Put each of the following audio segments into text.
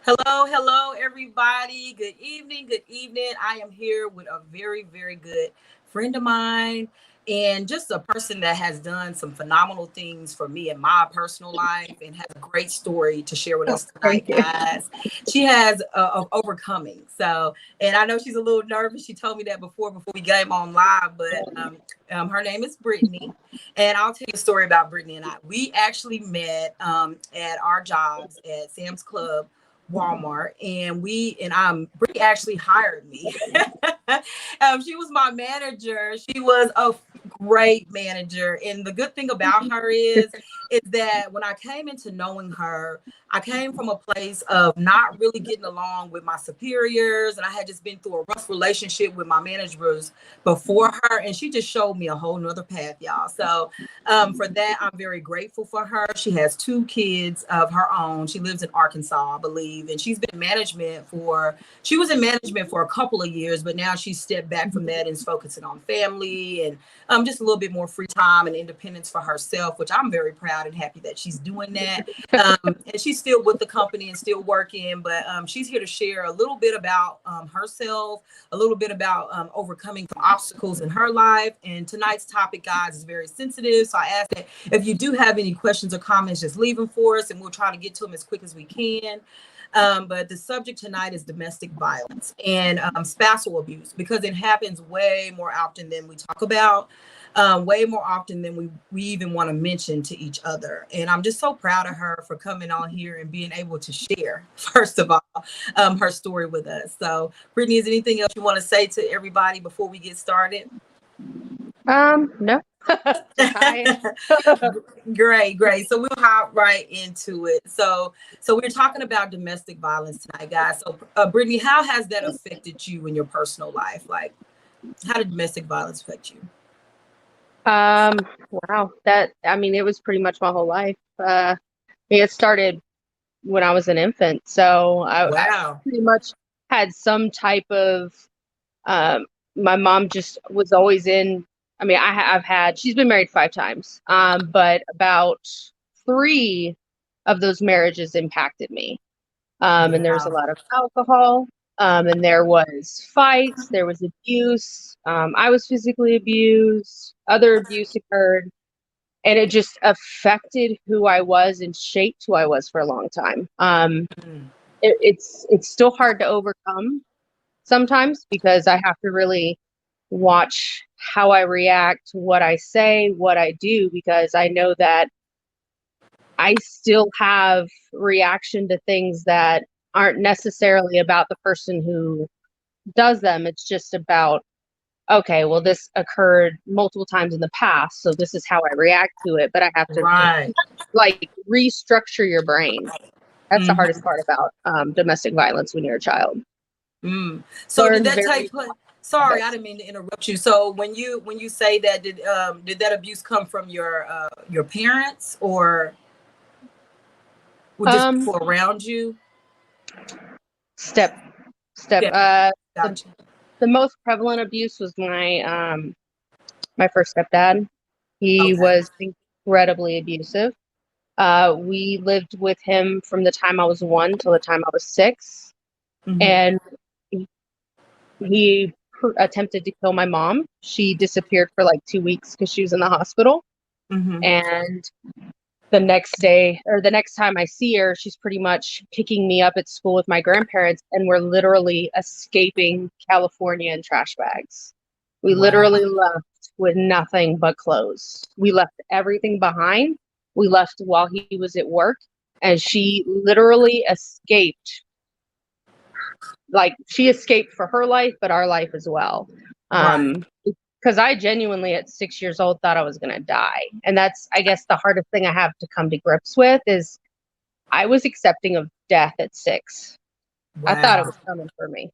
Hello, hello, everybody. Good evening. Good evening. I am here with a very, very good friend of mine and just a person that has done some phenomenal things for me in my personal life and has a great story to share with us tonight, Thank you. guys. She has of overcoming. And I know she's a little nervous. She told me that before we came on live, but her name is Brittany. And I'll tell you a story about Brittany and I. We actually met at our jobs at Sam's Club, Walmart, and Brie actually hired me. She was my manager. She was a great manager, and the good thing about her is that when I came into knowing her, I came from a place of not really getting along with my superiors, and I had just been through a rough relationship with my managers before her, and she just showed me a whole nother path, y'all. So for that, I'm very grateful for her. She has two kids of her own. She lives in Arkansas, I believe, and she was in management for a couple of years, but now she's stepped back from that and is focusing on family and just a little bit more free time and independence for herself, which I'm very proud and happy that she's doing that. And she's still with the company and still working, but she's here to share a little bit about herself, a little bit about overcoming some obstacles in her life. And tonight's topic, guys, is very sensitive. So I ask that if you do have any questions or comments, just leave them for us and we'll try to get to them as quick as we can. But the subject tonight is domestic violence and spousal abuse, because it happens way more often than we talk about, way more often than we even want to mention to each other. And I'm just so proud of her for coming on here and being able to share, first of all, her story with us. So, Brittany, is there anything else you want to say to everybody before we get started? No. Great. So we'll hop right into it. So we're talking about domestic violence tonight, guys. So, Brittany, how has that affected you in your personal life? Like, how did domestic violence affect you? Wow. It was pretty much my whole life. It started when I was an infant. So I Wow. pretty much had some type of, my mom just was always in, she's been married 5 times, but about 3 of those marriages impacted me. And there was a Wow. lot of alcohol, and there was fights, there was abuse. I was physically abused, other abuse occurred, and it just affected who I was and shaped who I was for a long time. It's still hard to overcome sometimes because I have to really watch how I react, what I say, what I do, because I know that I still have reaction to things that aren't necessarily about the person who does them. It's just about, okay, well, this occurred multiple times in the past, so this is how I react to it. But I have to Right. like restructure your brain. That's the hardest Mm-hmm. part about domestic violence when you're a child. So did Learn that very take place? Sorry, I yes. didn't mean to interrupt you. So when you say that, did that abuse come from your parents or were just Um, people around you? step step. Yeah, The, gotcha. the most prevalent abuse was my first stepdad. He Okay. was incredibly abusive. We lived with him from the time I was 1 till the time I was 6, Mm-hmm. and he attempted to kill my mom. She disappeared for like 2 weeks because she was in the hospital. Mm-hmm. And the next day, or the next time I see her, she's pretty much picking me up at school with my grandparents, and we're literally escaping California in trash bags. We Wow. literally left with nothing but clothes. We left everything behind. We left while he was at work, and she literally escaped. Like, she escaped for her life, but our life as well. Right. Because I genuinely, at 6 years old, thought I was going to die. And that's, I guess, the hardest thing I have to come to grips with is I was accepting of death at 6. I thought it Wow. was coming for me.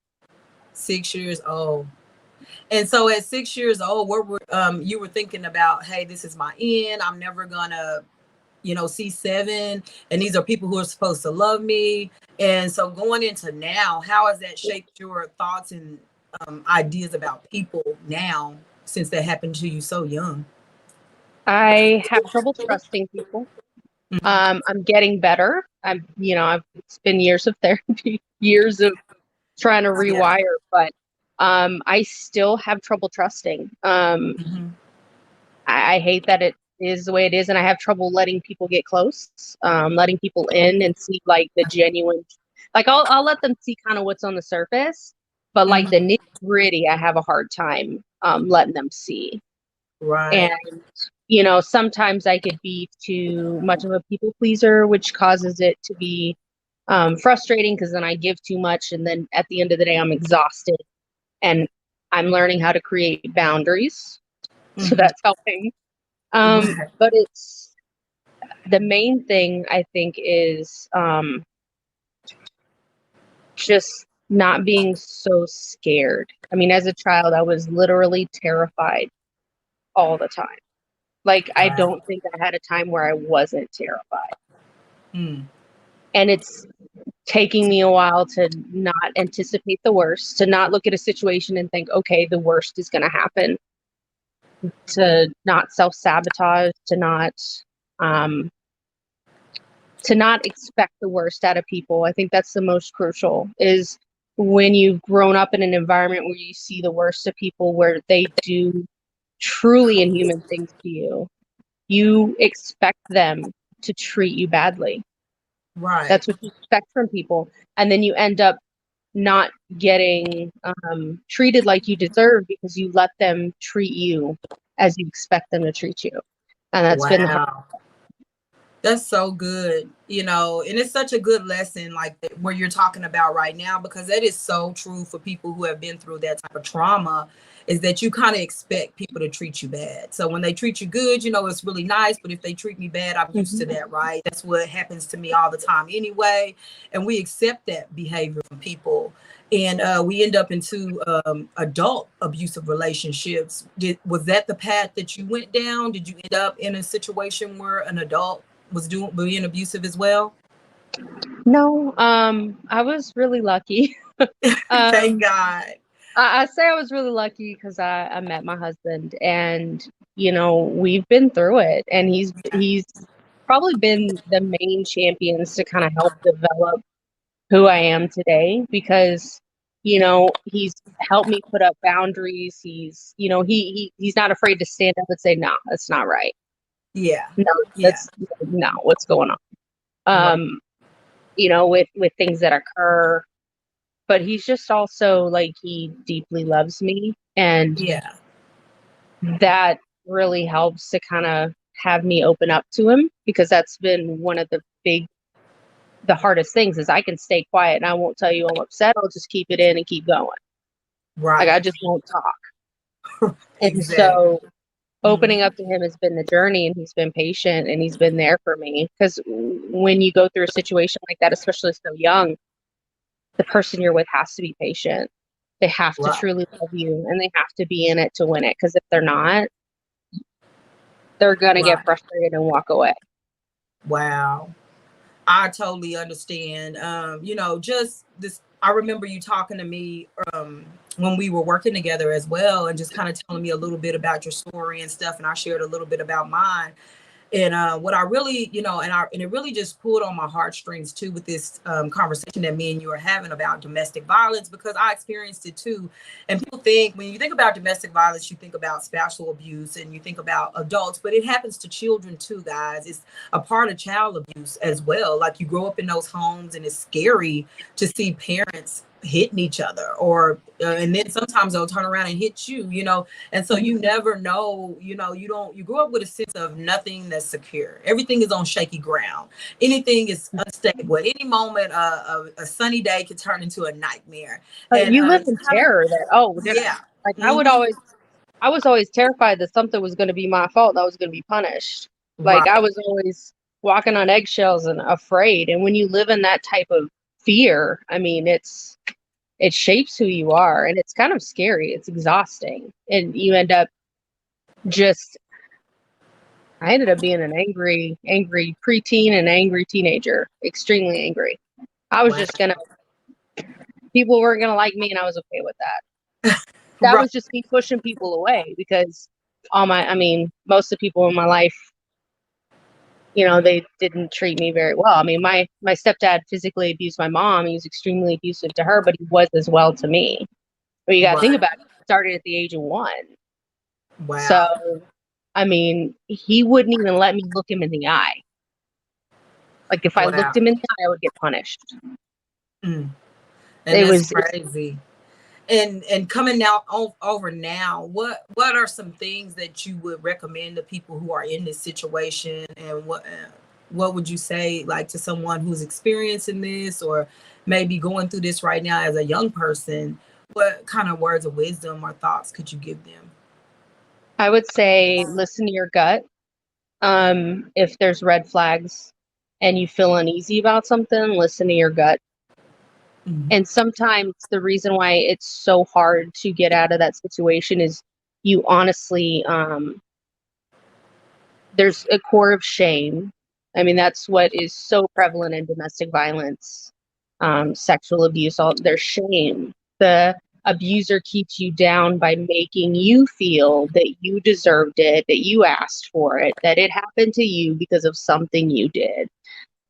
6 years old. And so at 6 years old, what were you were thinking about, hey, this is my end. I'm never gonna, see seven. And these are people who are supposed to love me. And so going into now, how has that shaped your thoughts and ideas about people now since that happened to you so young? I have trouble trusting people. Mhm. I'm getting better. it's been years of therapy, years of trying to Yeah. rewire, but I still have trouble trusting. Mm-hmm. I hate that it is the way it is, and I have trouble letting people get close, letting people in and see like the genuine. Like I'll let them see kind of what's on the surface, but like the Mm-hmm. nitty gritty, I have a hard time letting them see. And Right. sometimes I could be too much of a people pleaser, which causes it to be frustrating because then I give too much, and then at the end of the day, I'm exhausted, and I'm learning how to create boundaries. So Mm-hmm. that's helping. Right. But it's the main thing I think is just not being so scared. I mean, as a child, I was literally terrified all the time. Like, I Wow. don't think I had a time where I wasn't terrified. Mm. And it's taking me a while to not anticipate the worst, to not look at a situation and think, okay, the worst is going to happen, to not self sabotage, um, to not expect the worst out of people. I think that's the most crucial is when you've grown up in an environment where you see the worst of people, where they do truly inhuman things to you, you expect them to treat you badly. Right. That's what you expect from people. And then you end up not getting treated like you deserve because you let them treat you as you expect them to treat you. And that's been the hard. Wow. That's so good, and it's such a good lesson like where you're talking about right now, because that is so true for people who have been through that type of trauma, is that you kind of expect people to treat you bad. So when they treat you good, it's really nice. But if they treat me bad, I'm used to Mhm. that, right? That's what happens to me all the time anyway. And we accept that behavior from people. And we end up into adult abusive relationships. Was that the path that you went down? Did you end up in a situation where an adult was being abusive as well? No, I was really lucky. Thank um, God. I say I was really lucky because I met my husband, and we've been through it, and he's probably been the main champions to kind of help develop who I am today, because he's helped me put up boundaries. He's not afraid to stand up and say, no, that's not right. Yeah. No, Yeah. that's no, what's going on? Right. um with things that occur, but he's just also like, he deeply loves me, and Yeah. that really helps to kind of have me open up to him, because that's been one of the hardest things is I can stay quiet and I won't tell you I'm upset. I'll just keep it in and keep going. Like, I Right. just won't talk. And Exactly. so opening up to him has been the journey, and he's been patient and he's been there for me, because when you go through a situation like that, especially so young, the person you're with has to be patient. They have to Right. truly love you, and they have to be in it to win it, because if they're not, they're going to get Right. frustrated and walk away. Wow. I totally understand. Just this, I remember you talking to me when we were working together as well, and just kind of telling me a little bit about your story and stuff. And I shared a little bit about mine. And what I really, and it really just pulled on my heartstrings too with this conversation that me and you are having about domestic violence, because I experienced it too. And people think, when you think about domestic violence, you think about spousal abuse and you think about adults, but it happens to children too, guys. It's a part of child abuse as well. Like, you grow up in those homes, and it's scary to see parents hitting each other, or and then sometimes they'll turn around and hit you. And so you never know, you grow up with a sense of nothing that's secure. Everything is on shaky ground. Anything is unstable. At any moment, a sunny day could turn into a nightmare. And You live it's in kind of, terror that, oh, we're gonna, yeah. like, Hmm. I was always terrified that something was going to be my fault, that I was going to be punished. Like, I Right. was always walking on eggshells and afraid. And when you live in that type of fear, I mean, it shapes who you are, and it's kind of scary. It's exhausting. And you end up just, I ended up being an angry preteen and angry teenager, extremely angry. I was Wow. just gonna, people weren't gonna like me, and I was okay with that. That Right. was just me pushing people away, because I mean, most of the people in my life, they didn't treat me very well. I mean, my stepdad physically abused my mom. He was extremely abusive to her, but he was as well to me. But you got to think Right. about it. He started at the age of 1. So, Wow. I mean, he wouldn't even let me look him in the eye. Like if I Wow. looked him in the eye, I would get punished. Mm. And It that's was crazy. And coming now over now, what are some things that you would recommend to people who are in this situation, and what would you say like to someone who's experiencing this or maybe going through this right now as a young person? What kind of words of wisdom or thoughts could you give them? I would say listen to your gut. If there's red flags and you feel uneasy about something, listen to your gut. Mhm. And sometimes the reason why it's so hard to get out of that situation is you honestly, there's a core of shame. I mean, that's what is so prevalent in domestic violence, sexual abuse. There's shame. The abuser keeps you down by making you feel that you deserved it, that you asked for it, that it happened to you because of something you did.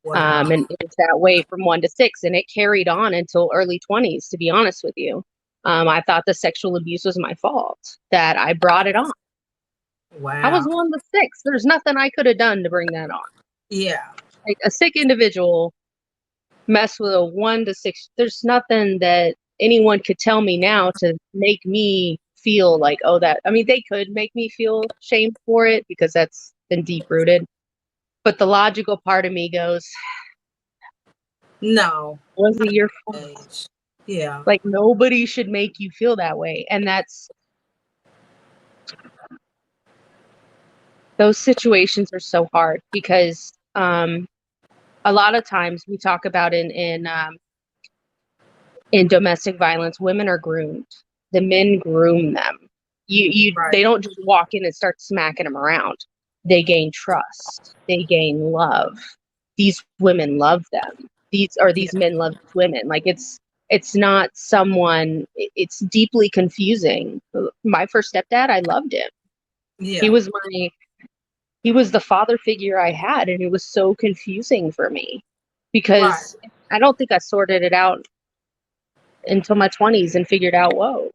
Wow. And it's that way from 1 to 6, and it carried on until early 20s, to be honest with you. I thought the sexual abuse was my fault, that I brought it on. I was Wow. 1 to 6. There's nothing I could have done to bring that on. Yeah. Like a sick individual mess with a 1 to 6. There's nothing that anyone could tell me now to make me feel like, oh, that, I mean, they could make me feel shame for it because that's been deep rooted. But the logical part of me goes, No. was it Not your at fault? that age. Yeah. Like nobody should make you feel that way. And those situations are so hard because a lot of times we talk about in domestic violence, women are groomed. The men groom them. Right. They don't just walk in and start smacking them around. They gain trust. They gain love. These women love them. These Yeah. men love these women. Like it's not someone. It's deeply confusing. My first stepdad, I loved him. He Yeah. was he was the father figure I had, and it was so confusing for me Right. because I don't think I sorted it out until my 20s and figured out, whoa,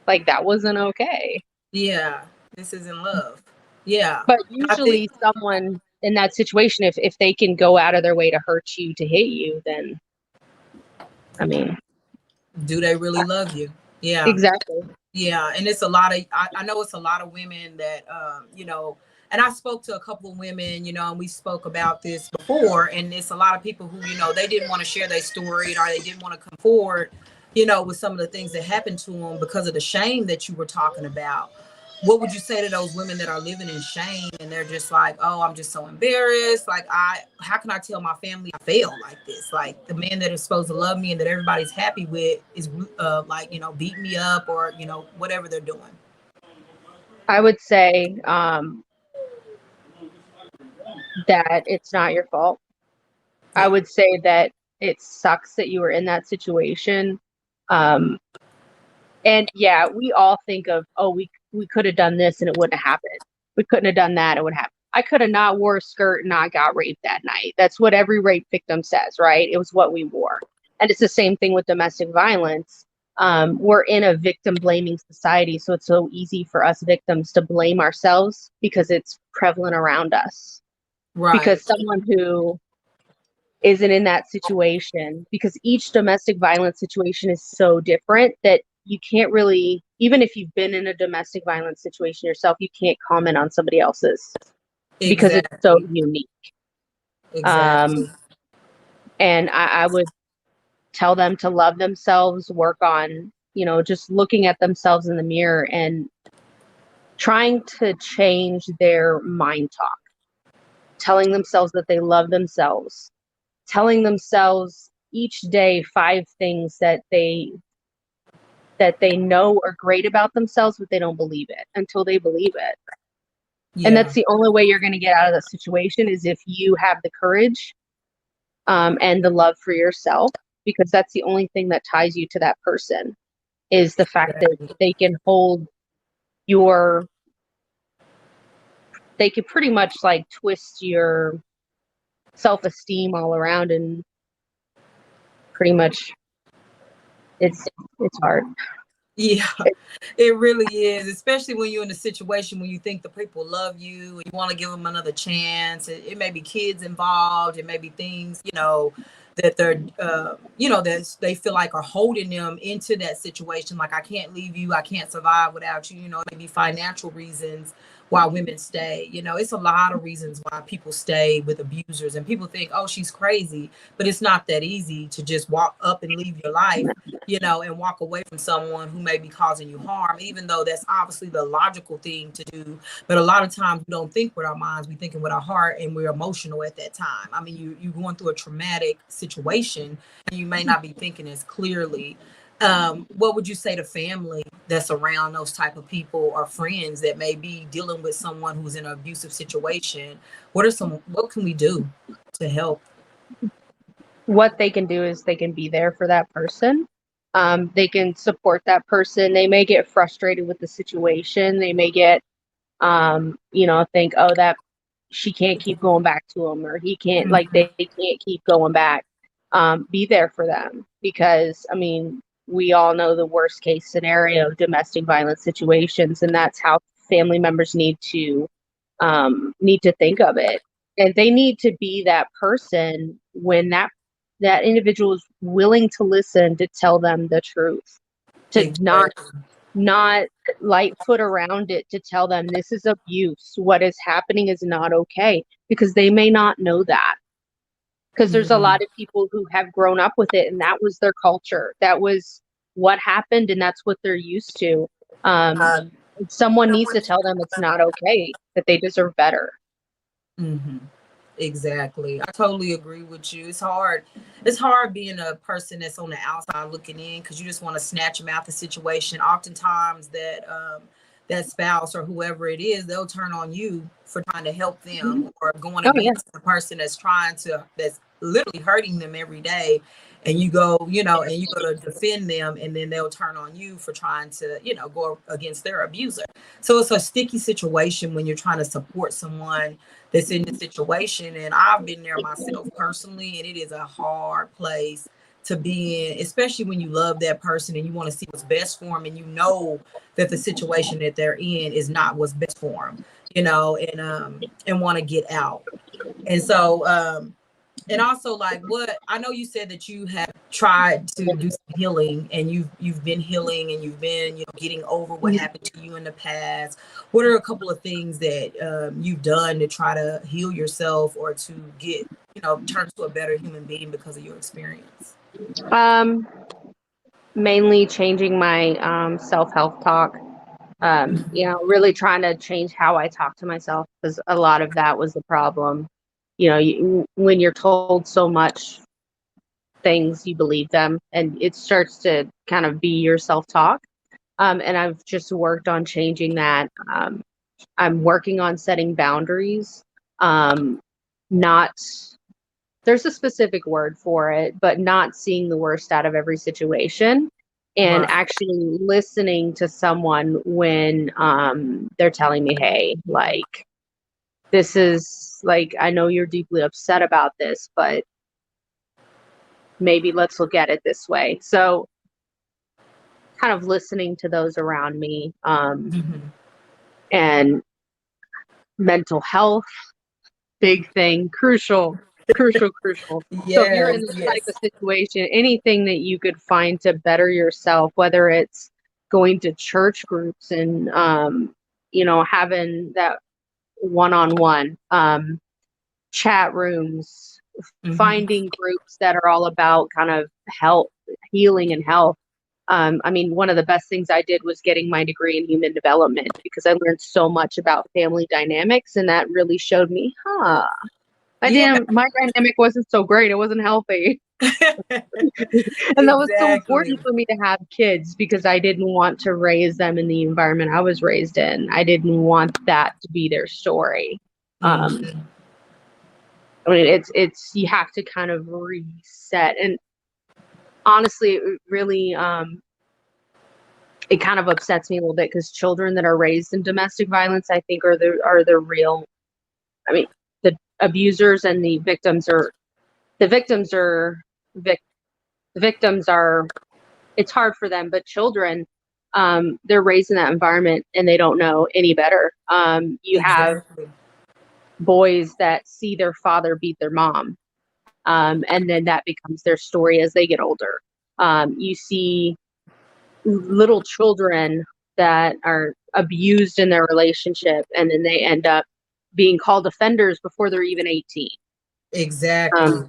like that wasn't okay. Yeah. This isn't love. Yeah. But I think, usually someone in that situation, if they can go out of their way to hurt you, to hit you, then I mean, do they really love you? Yeah. exactly. Yeah. And it's a lot of, I know it's a lot of women that, and I spoke to a couple of women, and we spoke about this before. And it's a lot of people who, they didn't want to share their story or they didn't want to come forward, with some of the things that happened to them because of the shame that you were talking about. What would you say to those women that are living in shame and they're just like, oh, I'm just so embarrassed. Like, how can I tell my family I failed like this? Like, the man that is supposed to love me and that everybody's happy with is like, beating me up or, whatever they're doing. I would say that it's not your fault. I Yeah. would say that it sucks that you were in that situation. Um, and yeah, we all think of, oh, we could have done this and it wouldn't have happened. We couldn't have done that, it would happen. I could have not wore a skirt and not got raped that night. That's what every rape victim says, right? It was what we wore. And it's the same thing with domestic violence. We're in a victim blaming society, so it's so easy for us victims to blame ourselves because it's prevalent around us. Right. Because someone who isn't in that situation, because each domestic violence situation is so different that you can't really, even if you've been in a domestic violence situation yourself, you can't comment on somebody else's because it's so Exactly. unique. Exactly. Um, and I would tell them to love themselves, work on, just looking at themselves in the mirror and trying to change their mind talk, telling themselves that they love themselves, telling themselves each day 5 things that they know are great about themselves, but they don't believe it until they believe it. And Yeah. that's the only way you're going to get out of the situation is if you have the courage and the love for yourself, because that's the only thing that ties you to that person is the fact that Exactly. they can hold your they could pretty much like twist your self-esteem all around, and pretty much it's hard. Yeah, it really is, especially when you're in a situation when you think the people love you and you want to give them another chance. It may be kids involved, it may be things, that they're, that they feel like are holding them into that situation. Like, I can't leave you, I can't survive without you. Maybe financial reasons why women stay. It's a lot of reasons why people stay with abusers, and people think, oh, she's crazy, but it's not that easy to just walk up and leave your life, and walk away from someone who may be causing you harm, even though that's obviously the logical thing to do. But a lot of times we don't think with our minds, we thinking with our heart, and we're emotional at that time. I mean, you're going through a traumatic situation, and you may not be thinking as clearly. What would you say to family that's around those type of people, or friends that may be dealing with someone who's in an abusive situation? What can we do to help? What they can do is they can be there for that person. They can support that person. They may get frustrated with the situation. They may get, think, oh, that she can't keep going back to him, or he can't, Mhm. like, they can't keep going back. Be there for them, because, I mean, we all know the worst case scenario of domestic violence situations, and that's how family members need to think of it. And they need to be that person when that individual is willing to listen, to tell them the truth, to Exactly. not light foot around it, to tell them this is abuse, what is happening is not okay, because they may not know that. Because there's a Mhm. lot of people who have grown up with it, and that was their culture, that was what happened, and that's what they're used to. um, Someone needs to tell them it's not okay, that they deserve better. Mm-hmm. Exactly. I totally agree with you. It's hard. It's hard being a person that's on the outside looking in, because you just want to snatch them out the situation. Oftentimes that spouse or whoever it is, they'll turn on you for trying to help them, or going Oh yeah. against the person that's literally hurting them every day. And you go to defend them, and then they'll turn on you for trying to, go against their abuser. So it's a sticky situation when you're trying to support someone that's in the situation. And I've been there myself personally, and it is a hard place to be in, especially when you love that person and you want to see what's best for them, and that the situation that they're in is not what's best for them, and want to get out. And so and also, like, what I know, you said that you have tried to do some healing, and you've been healing, and you've been, getting over what happened to you in the past. What are a couple of things that you've done to try to heal yourself, or to get, turn to a better human being because of your experience? um Mainly changing my self-help talk. Really trying to change how I talk to myself, because a lot of that was the problem. When you're told so much things, you believe them, and it starts to kind of be your self-talk. And I've just worked on changing that. I'm working on setting boundaries. Not There's a specific word for it, but not seeing the worst out of every situation, and Right. actually listening to someone when they're telling me, hey, like, this is, like, I know you're deeply upset about this, but maybe let's look at it this way. So kind of listening to those around me. Mm-hmm. And mental health, big thing, crucial, crucial, crucial. So if you're Yes, in this type yes. of situation, anything that you could find to better yourself, whether it's going to church groups and having that one-on-one, chat rooms, Mm-hmm. finding groups that are all about kind of health, healing and health. I mean, one of the best things I did was getting my degree in human development, because I learned so much about family dynamics, and that really showed me, Yeah. my dynamic wasn't so great. It wasn't healthy. And that was so Exactly. important for me to have kids, because I didn't want to raise them in the environment I was raised in. I didn't want that to be their story. Um, Mm-hmm. I mean, it's you have to kind of reset. And honestly, it really it kind of upsets me a little bit, because children that are raised in domestic violence, I think, are the real I mean, the abusers and the victims are vic, the victims are, it's hard for them, but children, they're raised in that environment and they don't know any better. You have Exactly. boys that see their father beat their mom, and then that becomes their story as they get older. You see little children that are abused in their relationship, and then they end up being called offenders before they're even 18. Exactly.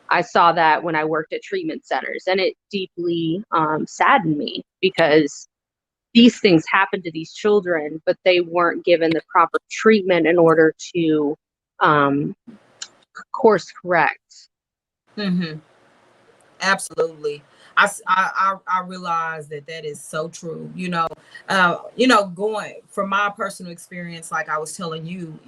I saw that when I worked at treatment centers, and it deeply saddened me because these things happen to these children, but they weren't given the proper treatment in order to course correct. Mm-hmm. Absolutely. I realize that that is so true. Going from my personal experience, like I was telling you,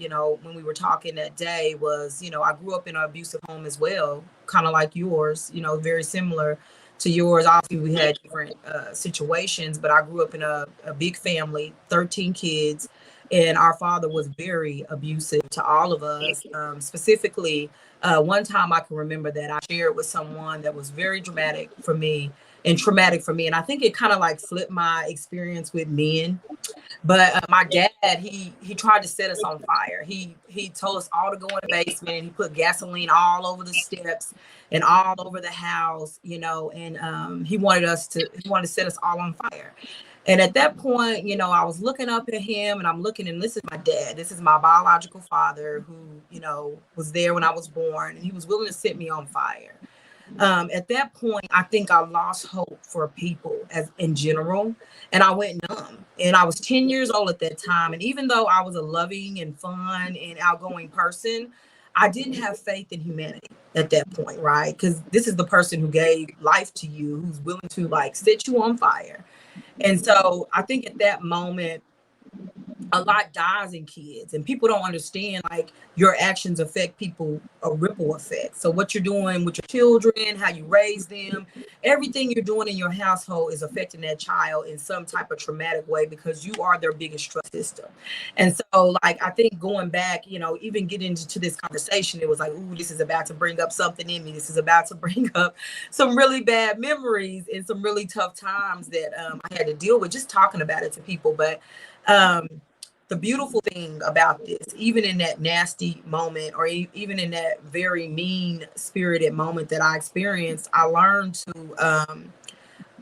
when we were talking that day was, I grew up in an abusive home as well, kind of like yours, very similar to yours. Obviously, we had different situations, but I grew up in a big family, 13 kids, and our father was very abusive to all of us, specifically one time I can remember that I shared with someone that was very dramatic for me and traumatic for me. And I think it kind of like flipped my experience with men. But my dad, he tried to set us on fire. He told us all to go in the basement, and he put gasoline all over the steps and all over the house, and he wanted to set us all on fire. And at that point, I was looking up at him, and I'm looking, and this is my dad. This is my biological father who, was there when I was born, and he was willing to set me on fire. At that point, I think I lost hope for people as in general, and I went numb. And I was 10 years old at that time. And even though I was a loving and fun and outgoing person, I didn't have faith in humanity at that point, right? Because this is the person who gave life to you, who's willing to like set you on fire. And so I think at that moment, a lot dies in kids, and people don't understand like your actions affect people, a ripple effect. So what you're doing with your children, how you raise them, everything you're doing in your household is affecting that child in some type of traumatic way because you are their biggest trust system. And so like I think going back, even getting into this conversation, it was like, ooh, this is about to bring up something in me. This is about to bring up some really bad memories and some really tough times that I had to deal with just talking about it to people. But um the beautiful thing about this, even in that nasty moment, or even in that very mean spirited moment that I experienced, I learned to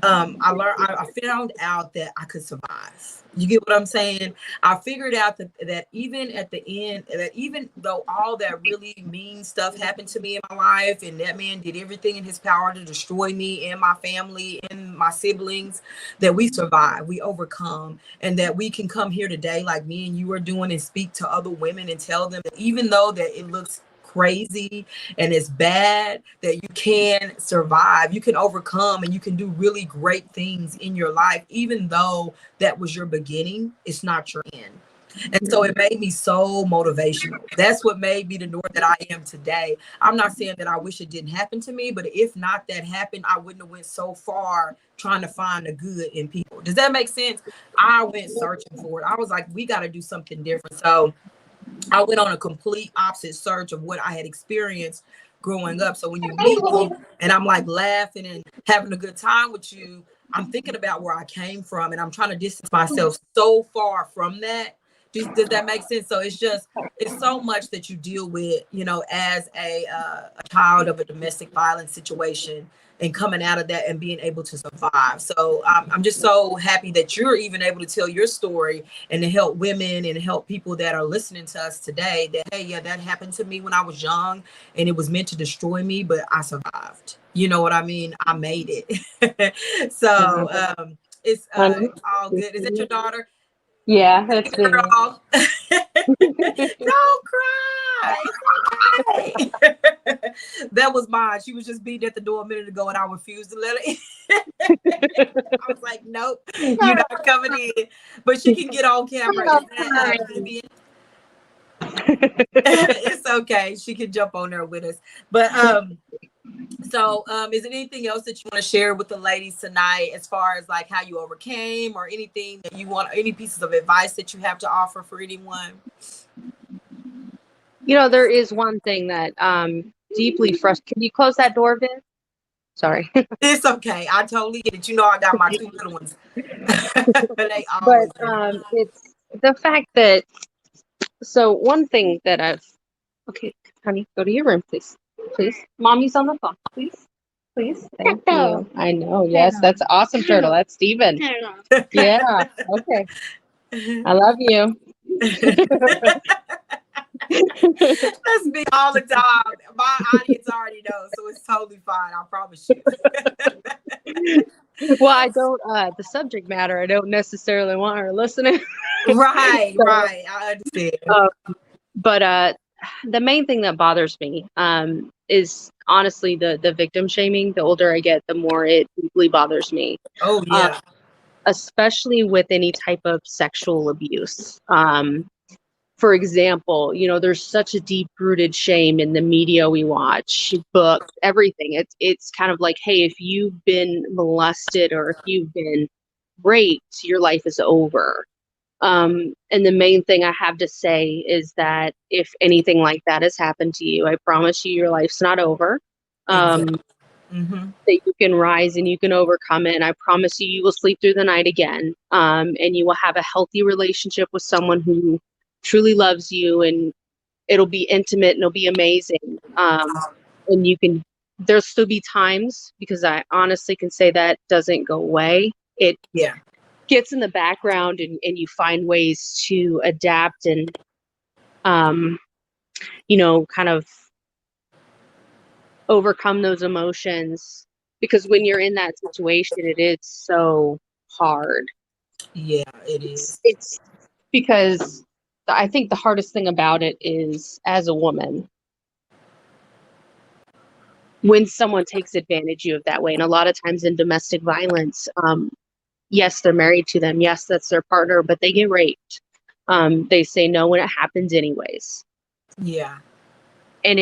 I found out that I could survive. You get what I'm saying? I figured out that even at the end, that even though all that really mean stuff happened to me in my life, and that man did everything in his power to destroy me and my family and my siblings, that we survive, we overcome, and that we can come here today like me and you are doing and speak to other women and tell them that even though that it looks crazy and it's bad, that you can survive, you can overcome, and you can do really great things in your life, even though that was your beginning, it's not your end. And so it made me so motivational. That's what made me the Nora that I am today. I'm not saying that I wish it didn't happen to me, but if not that happened, I wouldn't have went so far trying to find the good in people. Does that make sense? I went searching for it. I was like, we got to do something different. So I went on a complete opposite search of what I had experienced growing up. So when you meet me and I'm like laughing and having a good time with you, I'm thinking about where I came from, and I'm trying to distance myself so far from that. Does that make sense? So it's so much that you deal with, as a child of a domestic violence situation, and coming out of that and being able to survive. So I'm just so happy that you're even able to tell your story and to help women and help people that are listening to us today that, hey, yeah, that happened to me when I was young and it was meant to destroy me, but I survived. You know what I mean? I made it. So it's all good. Is that your daughter? Yeah, that's Hey, Vivian. girl. Don't cry. It's okay. That was mine. She was just beating at the door a minute ago, and I refused to let her in. I was like, nope, you're not coming in. But she can get on camera. Is that Vivian? It's okay. She can jump on there with us. But so is there anything else that you want to share with the ladies tonight, as far as like how you overcame, or anything that you want, any pieces of advice that you have to offer for anyone? There is one thing that deeply frustrating. Can you close that door, Viv? Sorry. It's okay. I totally get it. You know, I got my two little ones. They But always there. it's the fact that, so one thing that I've, okay, honey, go to your room, please. Please. Mommy's on the phone. Please. Please. Thank you. I know. Yes, that's awesome, Turtle. That's Steven. Yeah. Okay. I love you. That's me all the time. My audience already knows, so it's totally fine. I promise you. Well, I don't, the subject matter, I don't necessarily want her listening. Right, So, right. I understand. But the main thing that bothers me is honestly the victim shaming. The older I get, the more it deeply bothers me. Oh, yeah. Especially with any type of sexual abuse. For example, there's such a deep-rooted shame in the media we watch, books, everything. It's kind of like, hey, if you've been molested or if you've been raped, your life is over. And the main thing I have to say is that if anything like that has happened to you, I promise you, your life's not over. Exactly. Mm-hmm. That you can rise and you can overcome it. And I promise you, you will sleep through the night again. And you will have a healthy relationship with someone who truly loves you, and it'll be intimate and it'll be amazing. And there'll still be times, because I honestly can say that doesn't go away. It gets in the background, and you find ways to adapt and, kind of overcome those emotions, because when you're in that situation, it is so hard. Yeah, it is. It's because I think the hardest thing about it is, as a woman, when someone takes advantage of you that way. And a lot of times in domestic violence, yes, they're married to them. Yes, that's their partner, but they get raped. They say no when it happens anyways. Yeah. And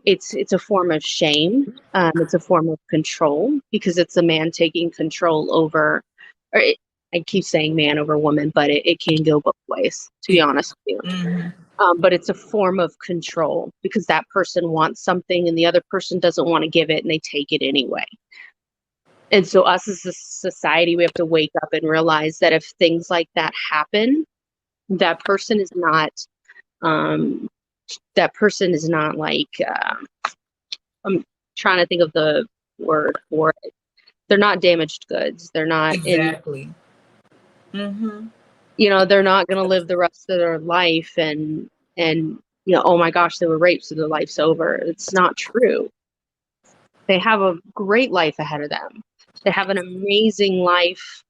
it's a form of shame. It's a form of control, because it's a man taking control over, I keep saying man over woman, but it can go both ways, to be honest with you. Mm-hmm. But it's a form of control, because that person wants something and the other person doesn't want to give it, and they take it anyway. And so us as a society, we have to wake up and realize that if things like that happen, that person is not like, I'm trying to think of the word for it. They're not damaged goods. They're not exactly. Mm-hmm. They're not going to live the rest of their life and oh my gosh, they were raped, so their life's over. It's not true. They have a great life ahead of them. They have an amazing life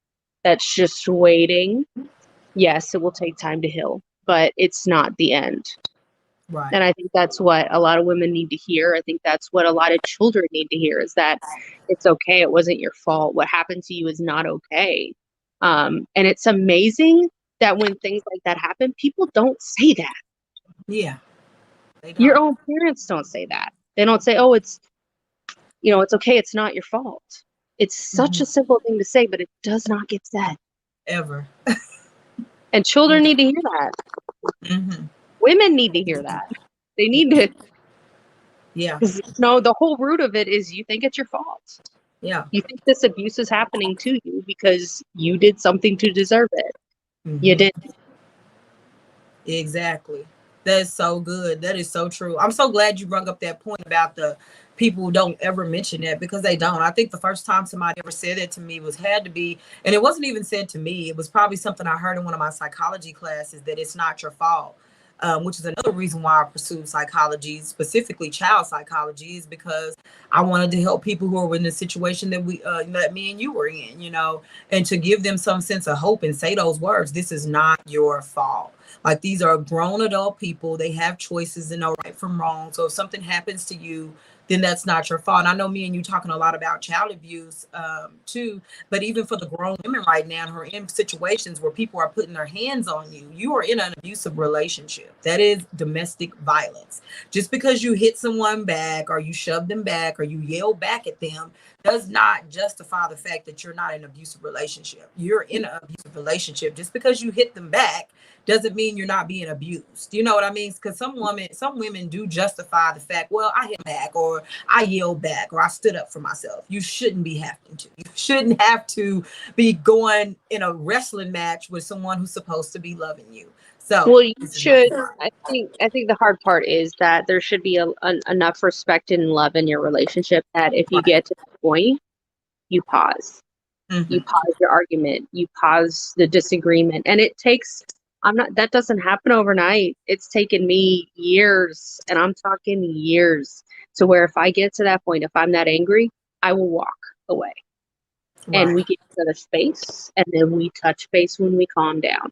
that's just waiting. Yes, it will take time to heal, but it's not the end. Right. And I think that's what a lot of women need to hear. I think that's what a lot of children need to hear, is that it's okay. It wasn't your fault. What happened to you is not okay. And it's amazing that when things like that happen, people don't say that. Yeah. Your own parents don't say that. They don't say, oh, it's okay. It's not your fault. It's such a simple thing to say, but it does not get said. Ever. And children need to hear that. Mm-hmm. Women need to hear that. They need to. Yeah. The whole root of it is you think it's your fault. Yeah. You think this abuse is happening to you because you did something to deserve it. Mm-hmm. You didn't. Exactly. That's so good. That is so true. I'm so glad you brought up that point about the people who don't ever mention that, because they don't. I think the first time somebody ever said that to me had to be, and it wasn't even said to me. It was probably something I heard in one of my psychology classes, that it's not your fault. Which is another reason why I pursued psychology, specifically child psychology, is because I wanted to help people who are in the situation that that me and you were in, and to give them some sense of hope and say those words. This is not your fault. Like, these are grown adult people. They have choices and know right from wrong. So if something happens to you, then that's not your fault. And I know me and you talking a lot about child abuse too, but even for the grown women right now who are in situations where people are putting their hands on you, you are in an abusive relationship. That is domestic violence. Just because you hit someone back, or you shove them back, or you yell back at them, does not justify the fact that you're not in an abusive relationship. You're in an abusive relationship. Just because you hit them back doesn't mean you're not being abused. You know what I mean? Because some women do justify the fact, well, I hit back, or I yelled back, or I stood up for myself. You shouldn't be having to. You shouldn't have to be going in a wrestling match with someone who's supposed to be loving you. So Well, you should. I think the hard part is that there should be enough respect and love in your relationship that if you right. get to the point, you pause. You pause your argument. You pause the disagreement, and it takes. I'm not. That doesn't happen overnight. It's taken me years, and I'm talking years, to where if I get to that point, if I'm that angry, I will walk away, and we Right. give each other space, and then we touch base when we calm down.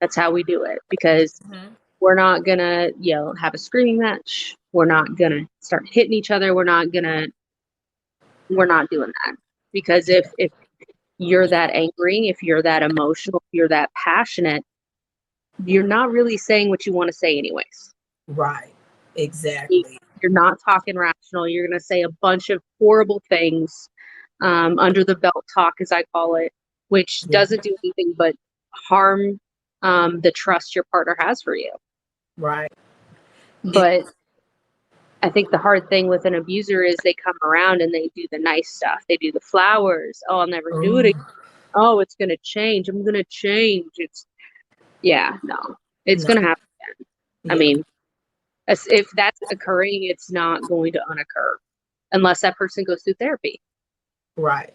That's how we do it, because Mhm. we're not gonna, have a screaming match. We're not gonna start hitting each other. We're not doing that. Because if you're that angry, if you're that emotional, if you're that passionate, you're not really saying what you want to say anyways. Right. You- Exactly. You're not talking rational. You're gonna say a bunch of horrible things, under the belt talk, as I call it, which Yeah. doesn't do anything but harm, the trust your partner has for you. Right. It, But I think the hard thing with an abuser is they come around and they do the nice stuff. They do the flowers. Oh, I'll never do it oh, again. Oh, it's going to change. I'm going to change. No, it's no. going to happen. I Yeah. mean, if that's occurring, it's not going to unoccur unless that person goes through therapy. Right.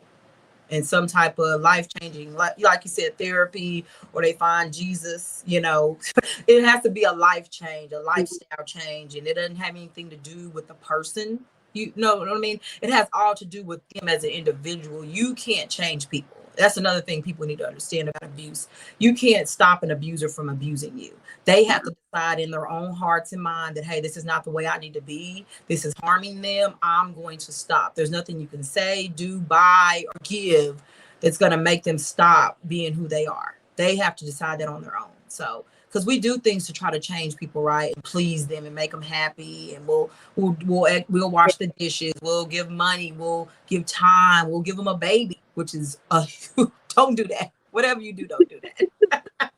And some type of life changing, like you said, therapy, or they find Jesus, it has to be a life change, a lifestyle change. And it doesn't have anything to do with the person. You know what I mean? It has all to do with them as an individual. You can't change people. That's another thing people need to understand about abuse. You can't stop an abuser from abusing you. They have to decide in their own hearts and mind that, hey, this is not the way I need to be. This is harming them. I'm going to stop. There's nothing you can say, do, buy, or give that's going to make them stop being who they are. They have to decide that on their own. So, because we do things to try to change people, right, and please them and make them happy, and we'll wash the dishes, we'll give money, we'll give time, we'll give them a baby, which is don't do that. Whatever you do, don't do that.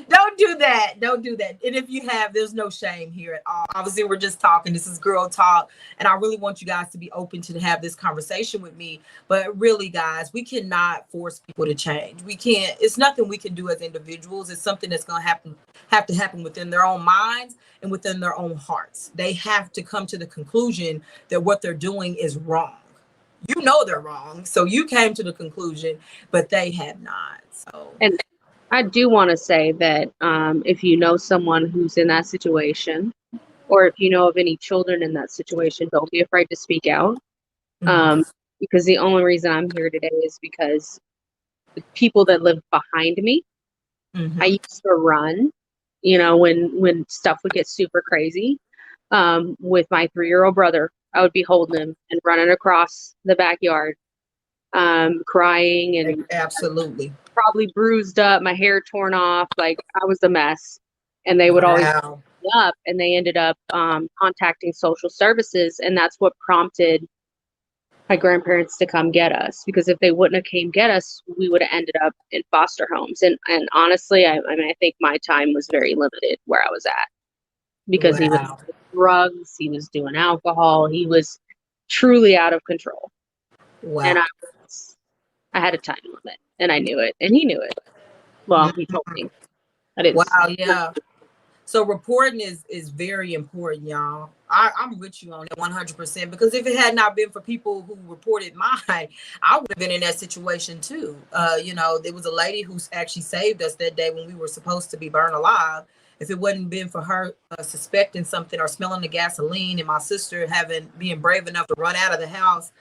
Don't do that. Don't do that. And if you have, there's no shame here at all. Obviously, we're just talking. This is girl talk. And I really want you guys to be open to have this conversation with me. But really, guys, we cannot force people to change. We can't, it's nothing we can do as individuals. It's something that's going to have to happen within their own minds and within their own hearts. They have to come to the conclusion that what they're doing is wrong. You know they're wrong. So you came to the conclusion, but they have not. So And I do want to say that, if you know someone who's in that situation, or if you know of any children in that situation, don't be afraid to speak out. mhm, Because the only reason I'm here today is because the people that live behind me, I mhm. used to run, when stuff would get super crazy, with my 3-year-old brother. I would be holding him and running across the backyard, crying, and Absolutely. probably bruised up, my hair torn off, like I was a mess. And they would always Wow. pick me up, and they ended up, contacting social services, and that's what prompted my grandparents to come get us, because if they wouldn't have came get us, we would have ended up in foster homes. And honestly, I think my time was very limited where I was at, because he was Wow. doing drugs, he was doing alcohol, he was truly out of control. And Wow. I had a time limit, and I knew it, and he knew it. Well, he told Mhm. me. I didn't. Wow. Yeah. So reporting is very important, y'all. I'm with you on that 100%, because if it had not been for people who reported mine, I would have been in that situation too. There was a lady who actually saved us that day when we were supposed to be burned alive. If it wouldn't been for her suspecting something or smelling the gasoline, and my sister being brave enough to run out of the house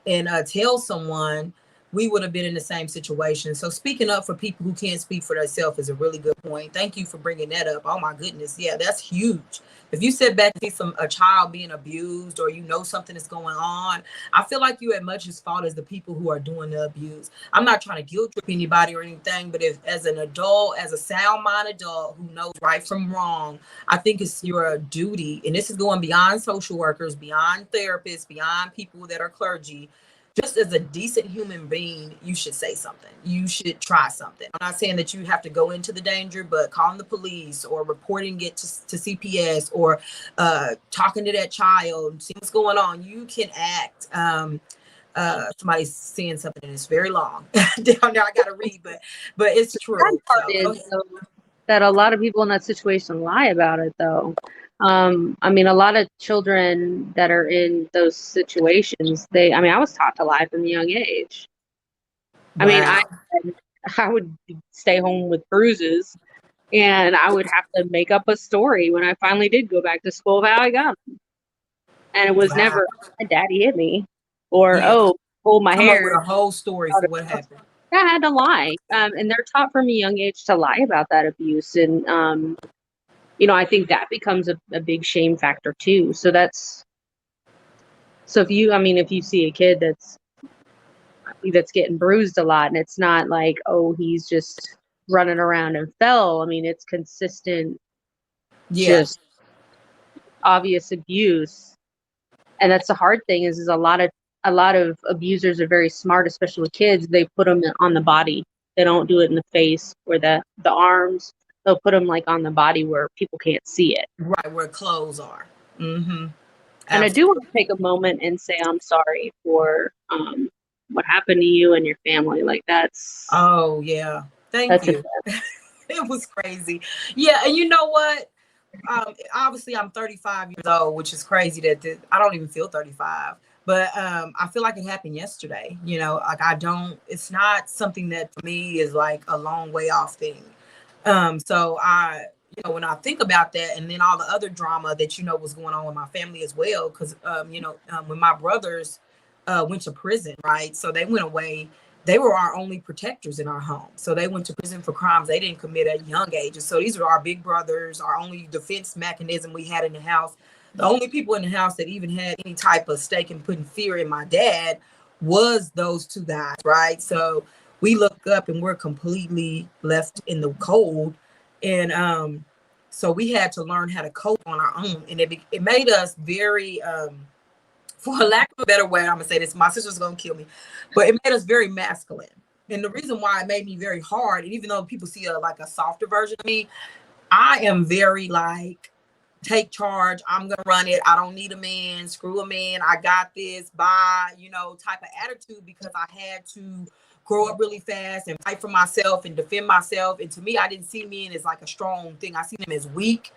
and tell someone, we would have been in the same situation. So speaking up for people who can't speak for themselves is a really good point. Thank you for bringing that up. Oh my goodness. Yeah, that's huge. If you sit back and see a child being abused, or something is going on, I feel like you at much as fault as the people who are doing the abuse. I'm not trying to guilt trip anybody or anything, but if as an adult, as a sound mind adult who knows right from wrong, I think it's your duty, and this is going beyond social workers, beyond therapists, beyond people that are clergy. just as a decent human being, you should say something. You should try something. I'm not saying that you have to go into the danger, but calling the police or reporting it to CPS or talking to that child, see what's going on. You can act. Somebody's saying something and it's very long down there. I gotta read, but it's true. Part is that a lot of people in that situation lie about it, though. I mean, a lot of children that are in those situations, I was taught to lie from a young age. Wow. I mean, I would stay home with bruises, and I would have to make up a story when I finally did go back to school of how I got them. And it was never, my daddy hit me, or pulled my hair. Come up with a whole story for what happened. I had to lie, and they're taught from a young age to lie about that abuse, and I think that becomes a big shame factor too. So if you see a kid that's getting bruised a lot, and it's not like, oh, he's just running around and fell. I mean, it's consistent, just obvious abuse. And that's the hard thing is a lot of abusers are very smart, especially with kids. They put them on the body. They don't do it in the face or the arms. They'll put them like on the body where people can't see it. Right, where clothes are. Mm-hmm. And I do want to take a moment and say I'm sorry for what happened to you and your family. Like that's. Oh yeah, thank you. It was crazy. Yeah, and you know what? Obviously, I'm 35 years old, which is crazy that I don't even feel 35. But I feel like it happened yesterday. Like it's not something that for me is like a long way off thing. So when I think about that, and then all the other drama that was going on with my family as well, because when my brothers went to prison, right? So they went away. They were our only protectors in our home. So they went to prison for crimes they didn't commit at young ages. So these are our big brothers, our only defense mechanism we had in the house. The only people in the house that even had any type of stake in putting fear in my dad was those two guys, right? So we look up and we're completely left in the cold. And so we had to learn how to cope on our own. And it made us very... for lack of a better way, I'm gonna say this, my sister's gonna kill me, but it made us very masculine. And the reason why it made me very hard, and even though people see a softer version of me, I am very like, take charge, I'm gonna run it, I don't need a man, screw a man, I got this, bye, type of attitude, because I had to grow up really fast and fight for myself and defend myself. And to me, I didn't see men as like a strong thing. I see them as weak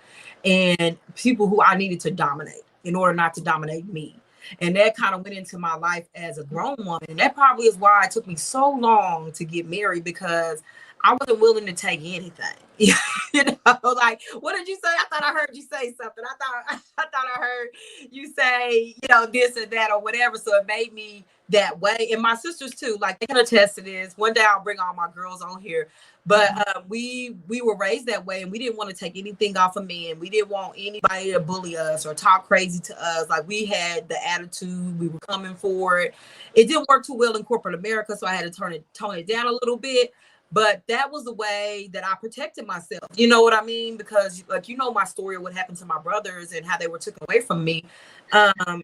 and people who I needed to dominate in order not to dominate me. And that kind of went into my life as a grown woman. And that probably is why it took me so long to get married, because I wasn't willing to take anything. Like, what did you say? I thought I heard you say something. I thought I heard you say, this or that or whatever. So it made me that way. And my sisters too, like they can attest to this. One day I'll bring all my girls on here. But we were raised that way, and we didn't want to take anything off of men. We didn't want anybody to bully us or talk crazy to us. Like, we had the attitude, we were coming for it. It didn't work too well in corporate America, so I had to tone it down a little bit. But that was the way that I protected myself. You know what I mean? Because my story of what happened to my brothers and how they were taken away from me.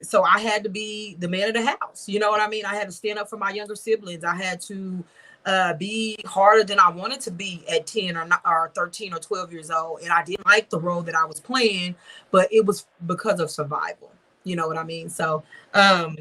So I had to be the man of the house. You know what I mean? I had to stand up for my younger siblings. I had to be harder than I wanted to be at 10 or 13 or 12 years old. And I didn't like the role that I was playing, but it was because of survival. You know what I mean? So I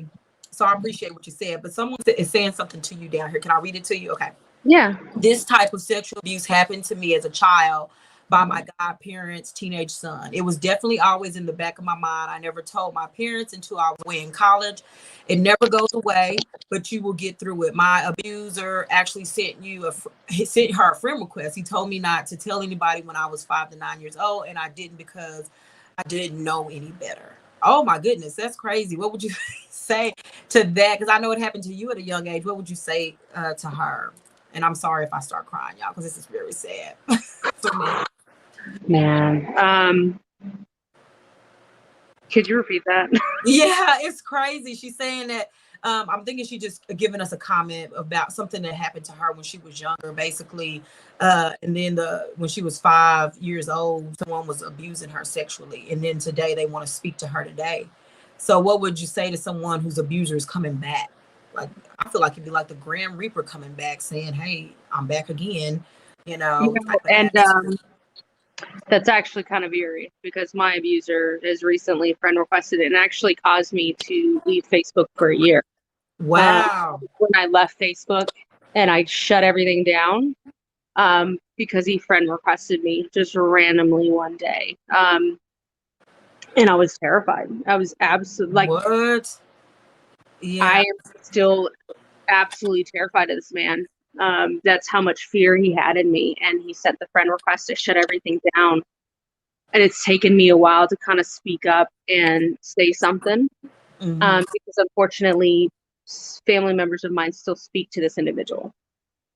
appreciate what you said, but someone is saying something to you down here. Can I read it to you? Okay. Yeah. This type of sexual abuse happened to me as a child by my godparents' teenage son. It was definitely always in the back of my mind. I never told my parents until I was way in college. It never goes away, but you will get through it. My abuser actually sent her a friend request. He told me not to tell anybody when I was 5 to 9 years old, and I didn't because I didn't know any better. Oh my goodness, that's crazy. What would you say to that? Because I know it happened to you at a young age. What would you say to her? And I'm sorry if I start crying, y'all, because this is very sad for me. Man, could you repeat that? Yeah, it's crazy. She's saying that I'm thinking she just giving us a comment about something that happened to her when she was younger, basically. And then when she was 5 years old, someone was abusing her sexually. And then today they want to speak to her today. So what would you say to someone whose abuser is coming back? like I feel like it'd be like the Grand Reaper coming back saying, "Hey, I'm back again," type of And atmosphere. that's actually kind of eerie because my abuser has recently friend requested it and actually caused me to leave Facebook for a year. Wow. When I left Facebook and I shut everything down, because he friend requested me just randomly one day. And I was terrified. I was absolutely like, What? Yeah. I am still absolutely terrified of this man. That's how much fear he had in me. And he sent the friend request to shut everything down. And it's taken me a while to kind of speak up and say something. Mm-hmm. Because unfortunately, family members of mine still speak to this individual.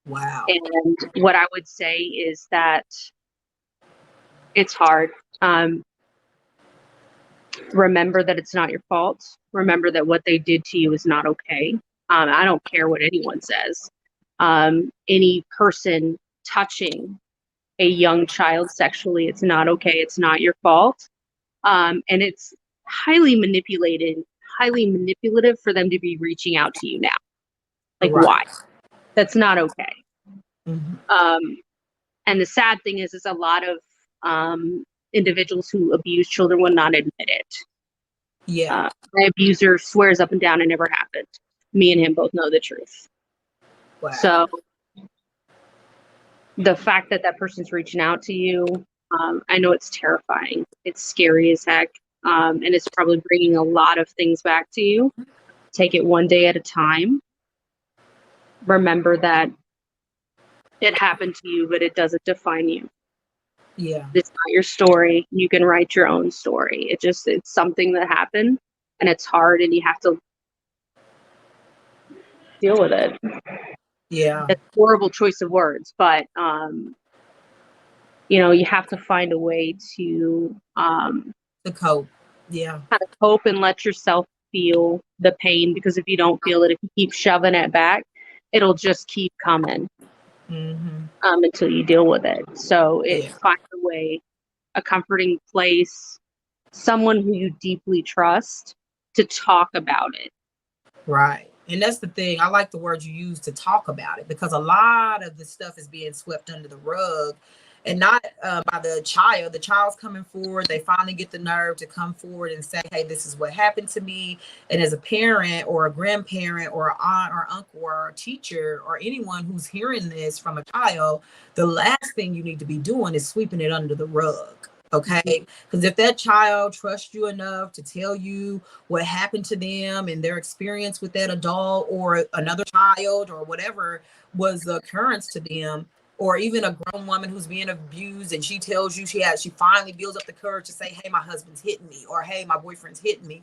Wow. And what I would say is that it's hard. Remember that it's not your fault. Remember that what they did to you is not okay. I don't care what anyone says. Any person touching a young child sexually, it's not okay. It's not your fault. And it's highly manipulative for them to be reaching out to you now. Like, Right. why? That's not okay. Mm-hmm. And the sad thing is a lot of individuals who abuse children will not admit it. Yeah. My abuser swears up and down it never happened. Me and him both know the truth. Wow. So the fact that that person's reaching out to you, I know it's terrifying. It's scary as heck. And it's probably bringing a lot of things back to you. Take it one day at a time. Remember that it happened to you, but it doesn't define you. Yeah. It's not your story. You can write your own story. It's something that happened and it's hard and you have to deal with it. Yeah. It's a horrible choice of words, but you have to find a way to The cope. Yeah. kind of cope and let yourself feel the pain, because if you don't feel it, if you keep shoving it back, it'll just keep coming until you deal with it. So find a way, a comforting place, someone who you deeply trust to talk about it. Right. And that's the thing. I like the word you use, to talk about it, because a lot of the stuff is being swept under the rug, and not by the child. The child's coming forward. They finally get the nerve to come forward and say, "Hey, this is what happened to me." And as a parent or a grandparent or an aunt or uncle or a teacher or anyone who's hearing this from a child, the last thing you need to be doing is sweeping it under the rug. Okay. Because if that child trusts you enough to tell you what happened to them and their experience with that adult or another child or whatever was the occurrence to them, or even a grown woman who's being abused and she tells you she finally builds up the courage to say, "Hey, my husband's hitting me," or "Hey, my boyfriend's hitting me,"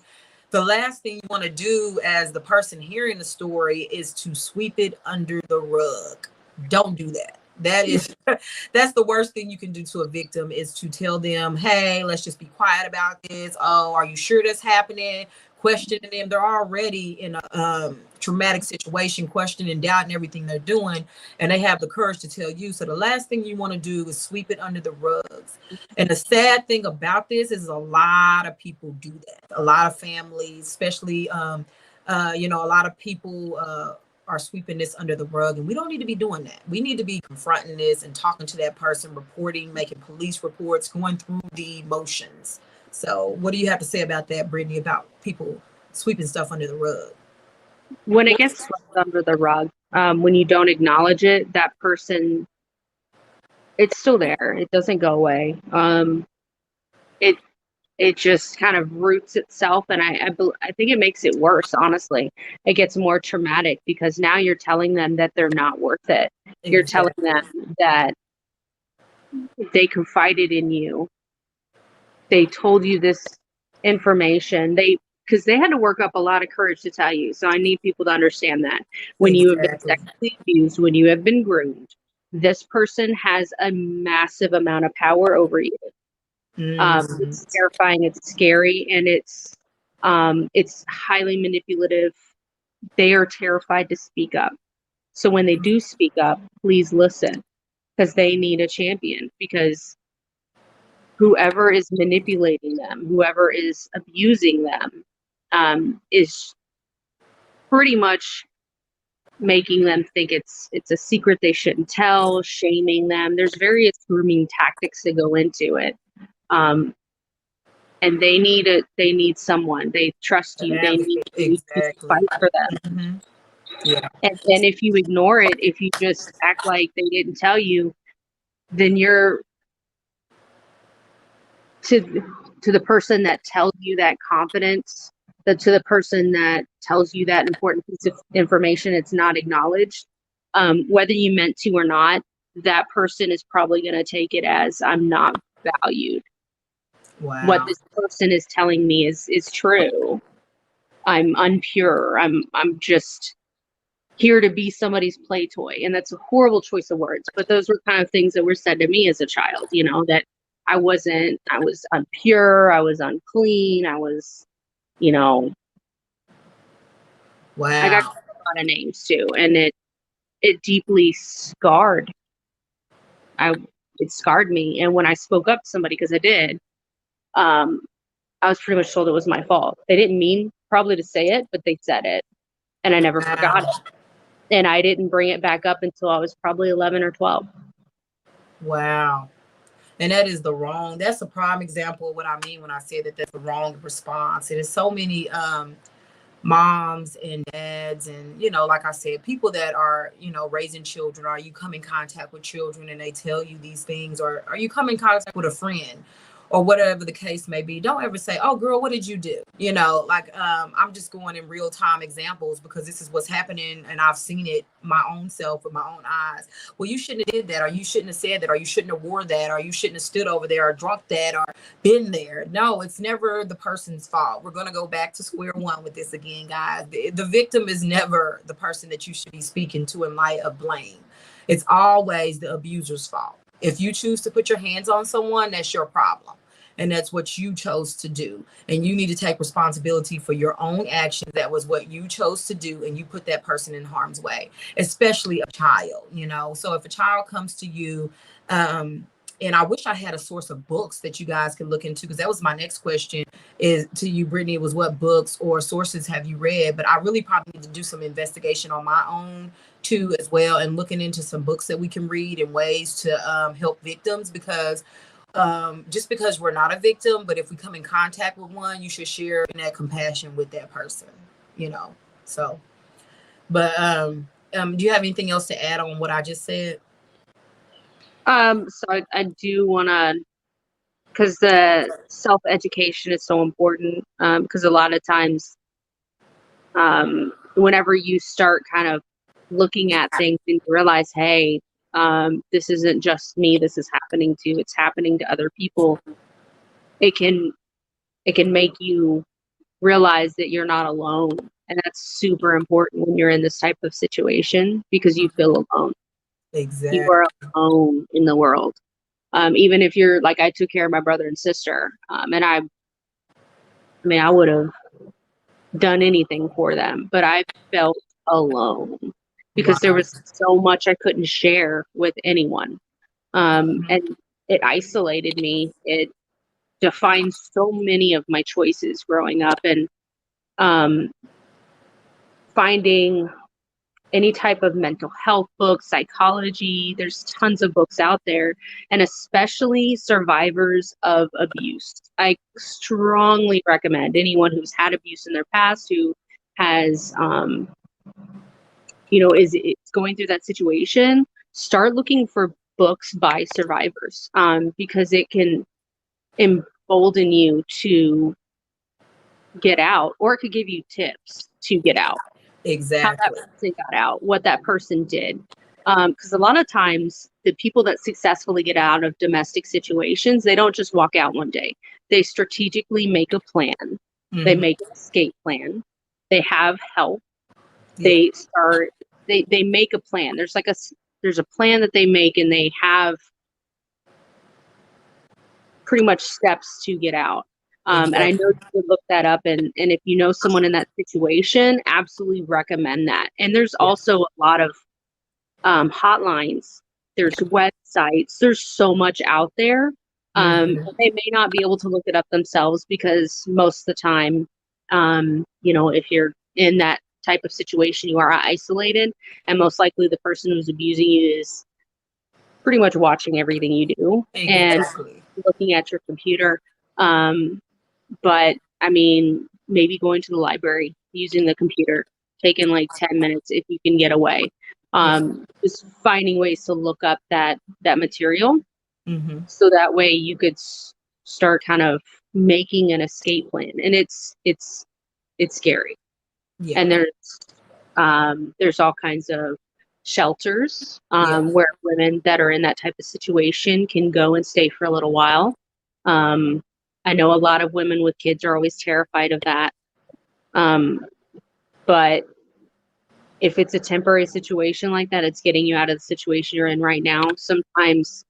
the last thing you want to do as the person hearing the story is to sweep it under the rug. Don't do that. That's the worst thing you can do to a victim, is to tell them, "Hey, let's just be quiet about this. Oh, are you sure that's happening?" Questioning them. They're already in a traumatic situation, questioning, doubting everything they're doing, and they have the courage to tell you. So the last thing you want to do is sweep it under the rugs. And the sad thing about this is a lot of people do that. A lot of families, especially a lot of people are sweeping this under the rug, and we don't need to be doing that. We need to be confronting this and talking to that person, reporting, making police reports, going through the motions. So what do you have to say about that, Brittany, about people sweeping stuff under the rug? When it gets swept under the rug, when you don't acknowledge it, that person, it's still there. It doesn't go away. It just kind of roots itself, and I think it makes it worse. Honestly, it gets more traumatic because now you're telling them that they're not worth it. Exactly. You're telling them that they confided in you. They told you this information. Because they had to work up a lot of courage to tell you. So I need people to understand that when you have been sexually abused, when you have been groomed, this person has a massive amount of power over you. It's terrifying, it's scary, and it's highly manipulative. They are terrified to speak up. So when they do speak up, please listen, because they need a champion, because whoever is manipulating them, whoever is abusing them, is pretty much making them think it's a secret they shouldn't tell, shaming them. There's various grooming tactics that go into it. And they need someone. They trust you. They need you to Exactly. fight for them. Mm-hmm. Yeah. And if you ignore it, if you just act like they didn't tell you, then you're to the person that tells you that confidence, to the person that tells you that important piece of information, it's not acknowledged. Whether you meant to or not, that person is probably going to take it as I'm not valued. What Wow. this person is telling me is true. I'm unpure. I'm just here to be somebody's play toy. And that's a horrible choice of words, but those were kind of things that were said to me as a child, that I was unpure, I was unclean, I was, Wow. I got a lot of names too. And it deeply scarred. It scarred me. And when I spoke up to somebody, because I did, I was pretty much told it was my fault. They didn't mean probably to say it, but they said it. And I never forgot it. And I didn't bring it back up until I was probably 11 or 12. Wow. And that's a prime example of what I mean when I say that that's the wrong response. And there's so many moms and dads and, like I said, people that are, raising children. Are you come in contact with children and they tell you these things, or are you come in contact with a friend or whatever the case may be? Don't ever say, oh girl, what did you do? I'm just going in real time examples because this is what's happening and I've seen it my own self with my own eyes. Well, you shouldn't have did that, or you shouldn't have said that, or you shouldn't have wore that, or you shouldn't have stood over there or drunk that or been there. No, it's never the person's fault. We're going to go back to square one with this again, guys. The victim is never the person that you should be speaking to in light of blame. It's always the abuser's fault. If you choose to put your hands on someone, that's your problem. And that's what you chose to do. And you need to take responsibility for your own actions. That was what you chose to do. And you put that person in harm's way, especially a child, So if a child comes to you, and I wish I had a source of books that you guys could look into, because that was my next question is to you, Brittany, was what books or sources have you read? But I really probably need to do some investigation on my own too, as well, and looking into some books that we can read and ways to help victims, because just because we're not a victim, but if we come in contact with one, you should share in that compassion with that person, so. But do you have anything else to add on what I just said? So I do want to, because the self-education is so important, because a lot of times whenever you start kind of looking at things and you realize, hey, this isn't just me, it's happening to other people, it can make you realize that you're not alone. And that's super important when you're in this type of situation, because you feel alone. Exactly. You are alone in the world. Even if you're like, I took care of my brother and sister, and I would have done anything for them, but I felt alone because there was so much I couldn't share with anyone. And it isolated me. It defined so many of my choices growing up, and finding any type of mental health book, psychology, there's tons of books out there, and especially survivors of abuse. I strongly recommend anyone who's had abuse in their past, who has, is going through that situation, start looking for books by survivors, because it can embolden you to get out, or it could give you tips to get out. Exactly. How that person got out, what that person did. Because a lot of times the people that successfully get out of domestic situations, they don't just walk out one day. They strategically make a plan. Mm-hmm. They make an escape plan. They have help. Yeah. They make a plan. There's a plan that they make, and they have pretty much steps to get out. And I know you could look that up, and if you know someone in that situation, absolutely recommend that. And there's also a lot of hotlines. There's websites. There's so much out there. They may not be able to look it up themselves, because most of the time, if you're in that type of situation, you are isolated, and most likely the person who's abusing you is pretty much watching everything you do and Exactly. looking at your computer. But I mean, maybe going to the library, using the computer, taking like 10 minutes if you can get away. Yeah. Just finding ways to look up that material, Mm-hmm. so that way you could start kind of making an escape plan. And it's scary. Yeah. And there's all kinds of shelters Yeah. where women that are in that type of situation can go and stay for a little while. I know a lot of women with kids are always terrified of that. But if it's a temporary situation like that, it's getting you out of the situation you're in right now. Sometimes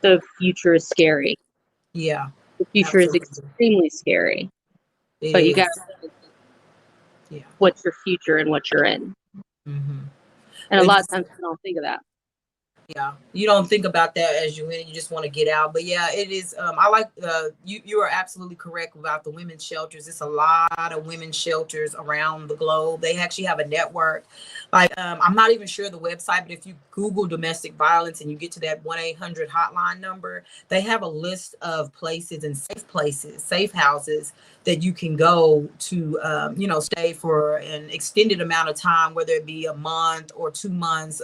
the future is scary. Yeah. The future is Absolutely. extremely scary. It But you got is. Yeah. what's your future and what you're in. Mm-hmm. And a But lot of just, times we don't think of that. yeah, you don't think about that as you in, you just want to get out. But yeah, it is. I like you are absolutely correct about the women's shelters. It's a lot of women's shelters around the globe. They actually have a network. Like I'm not even sure the website, but if you Google domestic violence and you get to that 1-800 hotline number, they have a list of places and safe houses that you can go to, stay for an extended amount of time, whether it be a month or 2 months.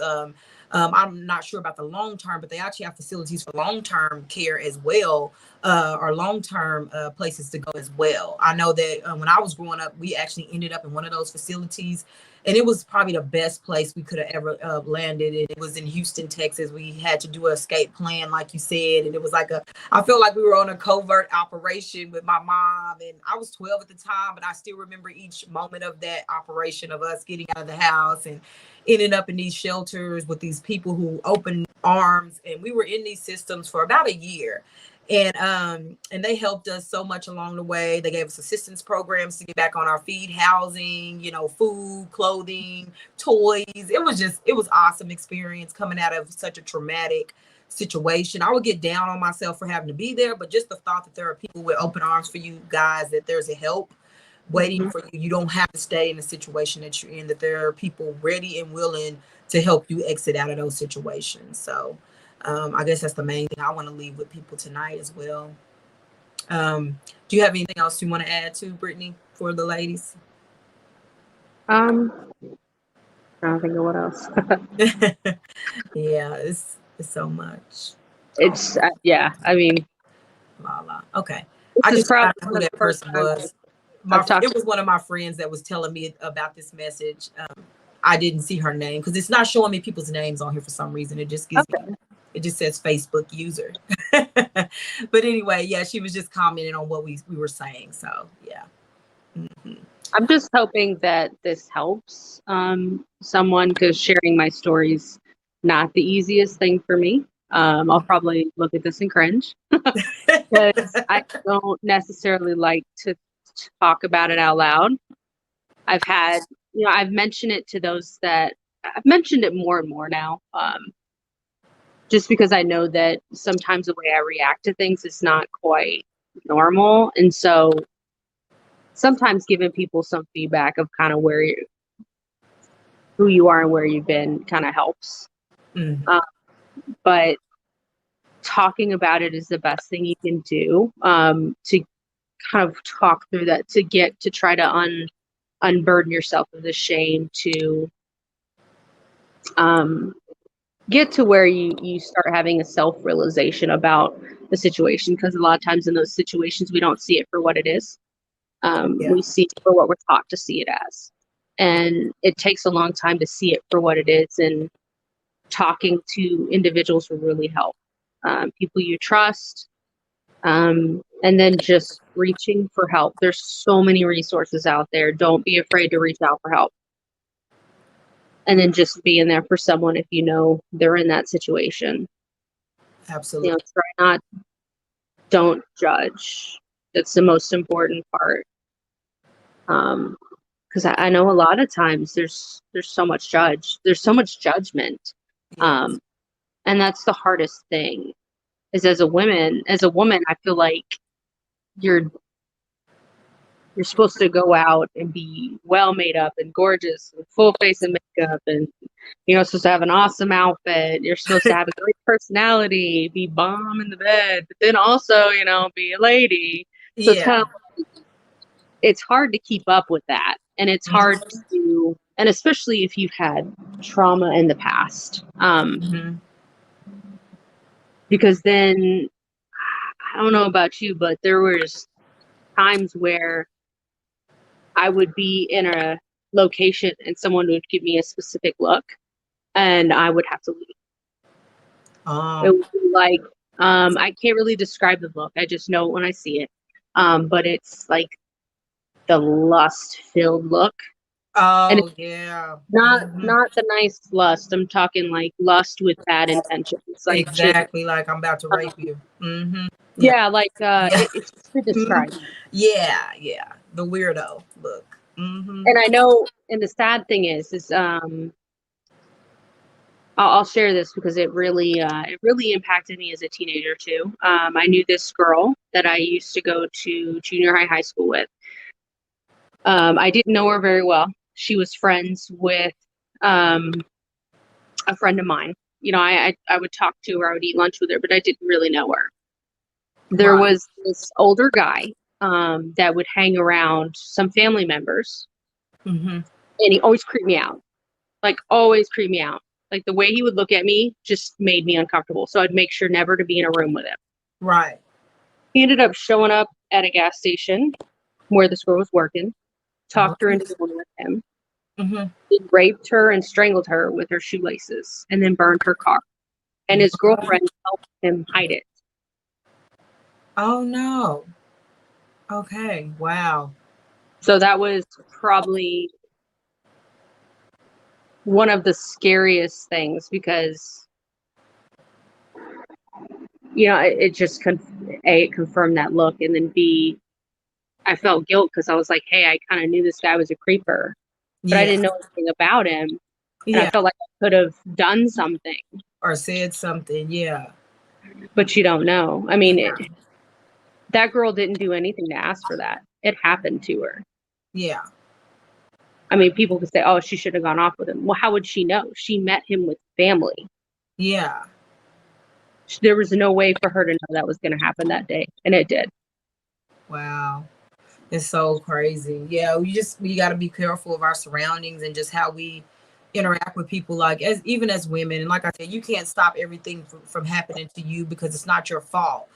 I'm not sure about the long term, but they actually have facilities for long term care as well, or long term places to go as well. I know that when I was growing up, we actually ended up in one of those facilities, and it was probably the best place we could have ever landed. And it was in Houston, Texas. We had to do an escape plan, like you said, and it was like I felt like we were on a covert operation with my mom, and I was 12 at the time, but I still remember each moment of that operation of us getting out of the house and ended up in these shelters with these people who opened arms, and we were in these systems for about a year. And they helped us so much along the way. They gave us assistance programs to get back on our feet, housing, food, clothing, toys. It was awesome experience coming out of such a traumatic situation. I would get down on myself for having to be there, but just the thought that there are people with open arms for you guys, that there's a help waiting for you. You don't have to stay in the situation that you're in, that there are people ready and willing to help you exit out of those situations. So I guess that's the main thing I want to leave with people tonight as well. Do you have anything else you want to add to, Brittany, for the ladies? I don't think of what else. Yeah, it's so much. It's yeah. I mean, La la. Okay. I this is just probably forgot one who of the that first person times was. I've talked It to. was one of my friends that was telling me about this message. I didn't see her name because it's not showing me people's names on here for some reason. It just gives me, Okay. it just says Facebook user. But anyway, yeah, she was just commenting on what we were saying. So yeah. Mhm. I'm just hoping that this helps someone, because sharing my story's not the easiest thing for me. I'll probably look at this and cringe because I don't necessarily like to talk about it out loud. I've mentioned it to those that I've mentioned it more and more now, just because I know that sometimes the way I react to things is not quite normal. And so sometimes giving people some feedback of kind of who you are and where you've been kind of helps. Mhm. But talking about it is the best thing you can do, to kind of talk through that, to try to unburden yourself of the shame, to get to where you start having a self-realization about the situation, because a lot of times in those situations we don't see it for what it is. Yeah. We see it for what we're taught to see it as, and it takes a long time to see it for what it is. And talking to individuals will really help, people you trust, and then just reaching for help. There's so many resources out there. Don't be afraid to reach out for help. And then just being there for someone if you know they're in that situation. Absolutely. Try not, don't judge. That's the most important part. Because I know a lot of times there's so much judgment. Yes. And that's the hardest thing, is as a woman, I feel like you're you're supposed to go out and be well made up and gorgeous and full face of makeup, and supposed to have an awesome outfit. You're supposed to have a great personality, be bomb in the bed, but then also, be a lady. So Yeah. it's hard to keep up with that. And it's hard Mhm. to, and especially if you've had trauma in the past. Mhm. Because then, I don't know about you, but there was times where I would be in a location and someone would give me a specific look and I would have to leave. It Oh. would be like, I can't really describe the look. I just know it when I see it. But it's like the lust-filled look. And Oh it's yeah. not Mhm. not the nice lust. I'm talking like lust with bad intentions. Like just Exactly. Like I'm about to rape you. Mhm. Yeah. yeah, like Yeah. it's hard to Mhm. describe. Yeah. Yeah. The weirdo look. Mhm. And I know, and the sad thing is I'll share this because it really impacted me as a teenager too. I knew this girl that I used to go to junior high school with. I didn't know her very well. She was friends with um, a friend of mine. I would talk to her, I would eat lunch with her, but I didn't really know her. There Right. was this older guy that would hang around some family members, Mhm. and he always creeped me out. Like always creeped me out. Like the way he would look at me just made me uncomfortable. So I'd make sure never to be in a room with him. Right. He ended up showing up at a gas station where this girl was working, Oh. talked her into going with him. Mhm. He raped her and strangled her with her shoelaces and then burned her car. And his What? girlfriend helped him hide it. Oh no. Okay. Wow. So that was probably one of the scariest things because, it just it confirmed that look. And then B, I felt guilt because I was like, hey, I kind of knew this guy was a creeper, but I Yeah. didn't know anything about him. And I Yeah. felt like I could have done something, Or said something. Yeah. but you don't know. I mean, Yeah. that girl didn't do anything to ask for that. It happened to her. Yeah. I mean, people could say, oh, she should have gone off with him. Well, how would she know? She met him with family. Yeah. There was no way for her to know that was going to happen that day. And it did. Wow. It's so crazy. Yeah, we got to be careful of our surroundings and just how we interact with people. Like as even as women, and like I said, you can't stop everything from happening to you because it's not your fault.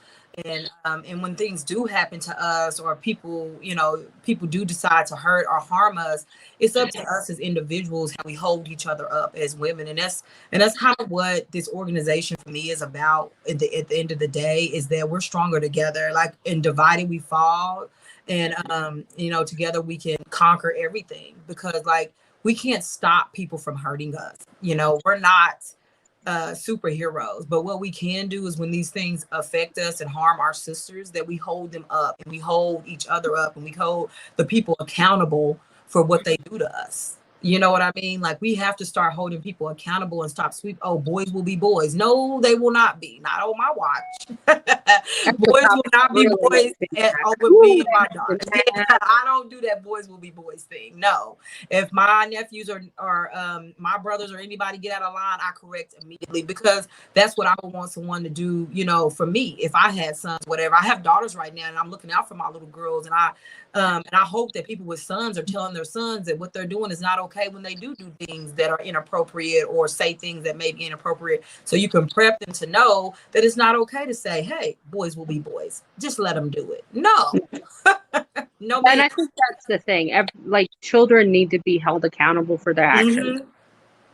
And when things do happen to us, or people, people do decide to hurt or harm us, it's up to us as individuals how we hold each other up as women. And that's kind of what this organization for me is about. At the end of the day, is that we're stronger together. Like in divided we fall, and together we can conquer everything, because like we can't stop people from hurting us. We're not superheroes, but what we can do is when these things affect us and harm our sisters, that we hold them up and we hold each other up and we hold the people accountable for what they do to us. You know what I mean? Like we have to start holding people accountable and stop sweep. Oh, boys will be boys. No, they will not be. Not on my watch. That's the Boys will topic that not be really boys makes me over Woo, me and that my makes me daughters. Yeah, mad. I don't do that. Boys will be boys thing. No, if my nephews or my brothers or anybody get out of line, I correct immediately, because that's what I would want someone to do. For me, if I had sons, whatever. I have daughters right now, and I'm looking out for my little girls, and I hope that people with sons are telling their sons that what they're doing is not okay when they do things that are inappropriate or say things that may be inappropriate. So you can prep them to know that it's not okay to say, hey, boys will be boys. Just let them do it. No, no, And man. I think that's the thing. Like children need to be held accountable for their actions.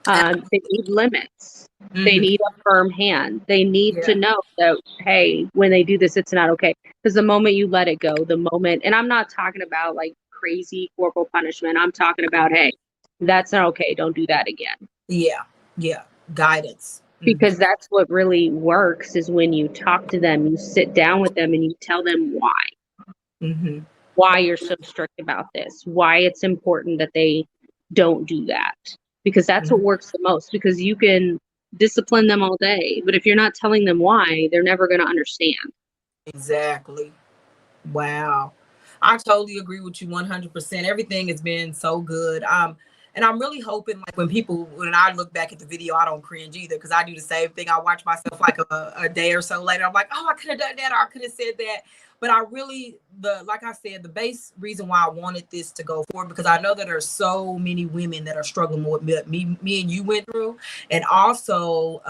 Mm-hmm. They need limits. They Mm-hmm. need a firm hand. They need to Yeah. know that, hey, when they do this, it's not okay. Because the moment you let it go, and I'm not talking about like crazy corporal punishment. I'm talking about, hey, that's not okay. Don't do that again. Yeah. Yeah. Guidance. Mm-hmm. Because that's what really works is when you talk to them, you sit down with them and you tell them Mm-hmm. why you're so strict about this, why it's important that they don't do that. Because that's what Mm-hmm. works the most. Because you can discipline them all day, but if you're not telling them why, they're never going to understand. Exactly. Wow. I totally agree with you 100%. Everything has been so good. And I'm really hoping, like, when I look back at the video, I don't cringe either, because I do the same thing. I watch myself like a day or so later. I'm like, oh, I could have done that, or I could have said that. But I really, like I said, the base reason why I wanted this to go forward, because I know that there's so many women that are struggling with what me and you went through. And also,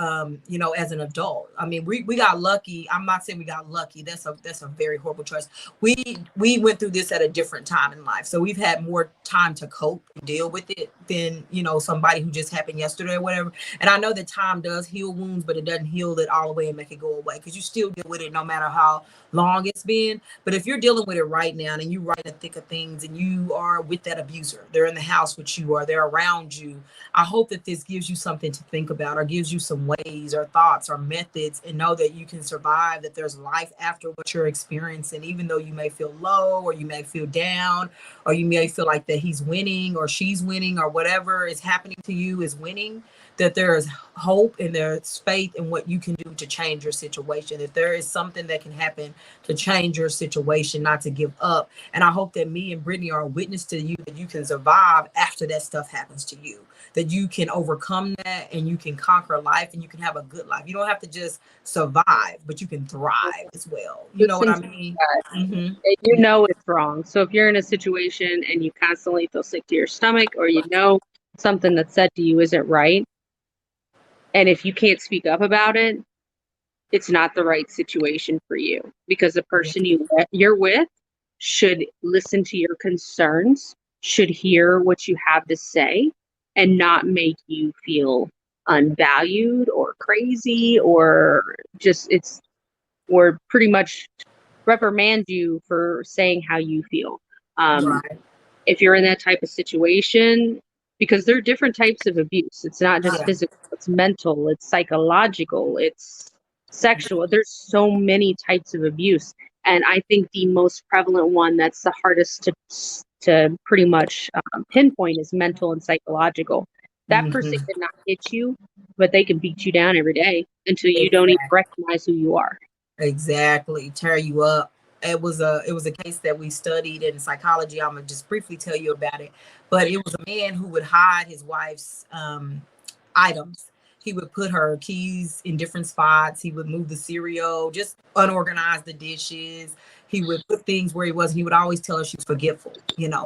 as an adult, I mean, we got lucky. I'm not saying we got lucky. That's a very horrible choice. We went through this at a different time in life, so we've had more time to cope and deal with it than somebody who just happened yesterday or whatever. And I know that time does heal wounds, but it doesn't heal it all the way and make it go away, because you still deal with it no matter how long it's been. But if you're dealing with it right now and you right in the thick of things, and you are with that abuser, they're in the house with you or they're around you, I hope that this gives you something to think about, or gives you some ways or thoughts or methods, and know that you can survive, that there's life after what you're experiencing. Even though you may feel low, or you may feel down, or you may feel like that he's winning or she's winning, or whatever is happening to you is winning, that there is hope and there's faith in what you can do to change your situation, that there is something that can happen to change your situation, not to give up. And I hope that me and Brittany are a witness to you, that you can survive after that stuff happens to you, that you can overcome that, and you can conquer life, and you can have a good life. You don't have to just survive, but you can thrive as well. You know what I mean? And you know it's wrong. So if you're in a situation and you constantly feel sick to your stomach, or something that's said to you isn't right, and if you can't speak up about it, it's not the right situation for you, because the person you're with should listen to your concerns, should hear what you have to say, and not make you feel unvalued or crazy, or or pretty much reprimand you for saying how you feel. Right. If you're in that type of situation, because there are different types of abuse. It's not just physical, it's mental, it's psychological, it's sexual. There's so many types of abuse. And I think the most prevalent one that's the hardest to pretty much pinpoint is mental and psychological. That person did not hit you, but they can beat you down every day until you don't even recognize who you are. Exactly. Tear you up. It was a case that we studied in psychology. I'm gonna just briefly tell you about it. But it was a man who would hide his wife's items. He would put her keys in different spots. He would move the cereal, just unorganize the dishes. He would put things where he was. He would always tell her she was forgetful,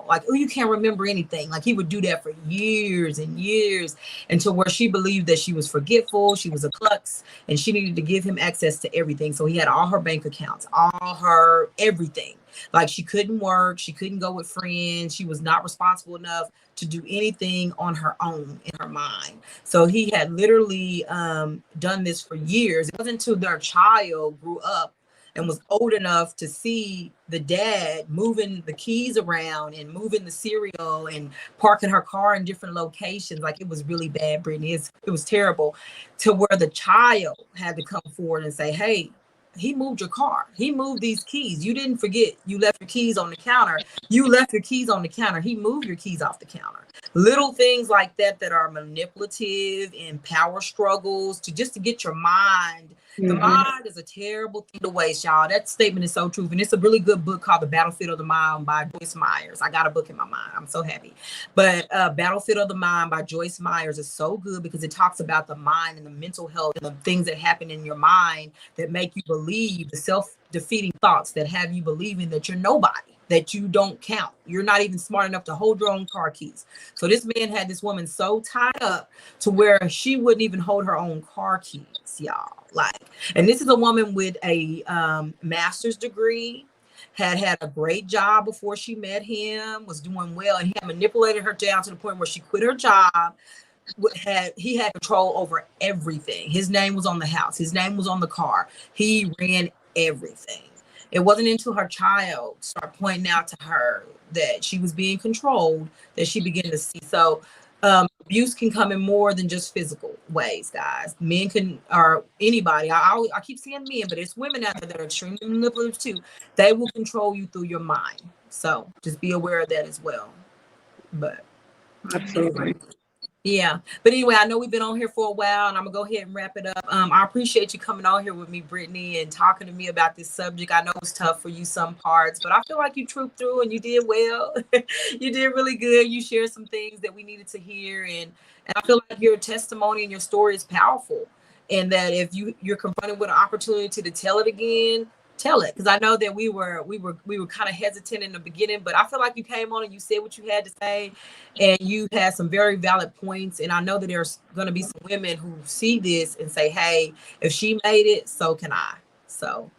like, oh, you can't remember anything. Like, he would do that for years and years, until where she believed that she was forgetful, she was a klutz, and she needed to give him access to everything. So he had all her bank accounts, all her everything. Like, she couldn't work, she couldn't go with friends, she was not responsible enough to do anything on her own in her mind. So he had literally done this for years. It wasn't until their child grew up and was old enough to see the dad moving the keys around and moving the cereal and parking her car in different locations. Like, it was really bad, Brittany. It was terrible, to where the child had to come forward and say, hey, he moved your car. He moved these keys. You didn't forget you left your keys on the counter. You left your keys on the counter. He moved your keys off the counter. Little things like that are manipulative and power struggles to get your mind. The mind is a terrible thing to waste, y'all. That statement is so true. And it's a really good book called The Battlefield of the Mind by Joyce Myers. I got a book in my mind. I'm so happy. But Battlefield of the Mind by Joyce Myers is so good, because it talks about the mind and the mental health and the things that happen in your mind that make you believe, the self-defeating thoughts that have you believing that you're nobody, that you don't count. You're not even smart enough to hold your own car keys. So this man had this woman so tied up to where she wouldn't even hold her own car keys, y'all. Like, and this is a woman with a master's degree, had a great job before she met him, was doing well, and he had manipulated her down to the point where she quit her job. He had control over everything. His name was on the house. His name was on the car. He ran everything. It wasn't until her child started pointing out to her that she was being controlled that she began to see. So abuse can come in more than just physical ways, guys. Men can, or anybody. I keep saying men, but it's women out there that are extremely manipulative too. They will control you through your mind. So just be aware of that as well. But absolutely. Yeah. But anyway, I know we've been on here for a while and I'm gonna go ahead and wrap it up. I appreciate you coming on here with me, Brittany, and talking to me about this subject. I know it's tough for you some parts, but I feel like you trooped through and you did well. You did really good. You shared some things that we needed to hear, and I feel like your testimony and your story is powerful. And that if you're confronted with an opportunity to tell it again, tell it. Because I know that we were kind of hesitant in the beginning, but I feel like you came on and you said what you had to say, and you had some very valid points. And I know that there's going to be some women who see this and say, hey, if she made it, so can I. So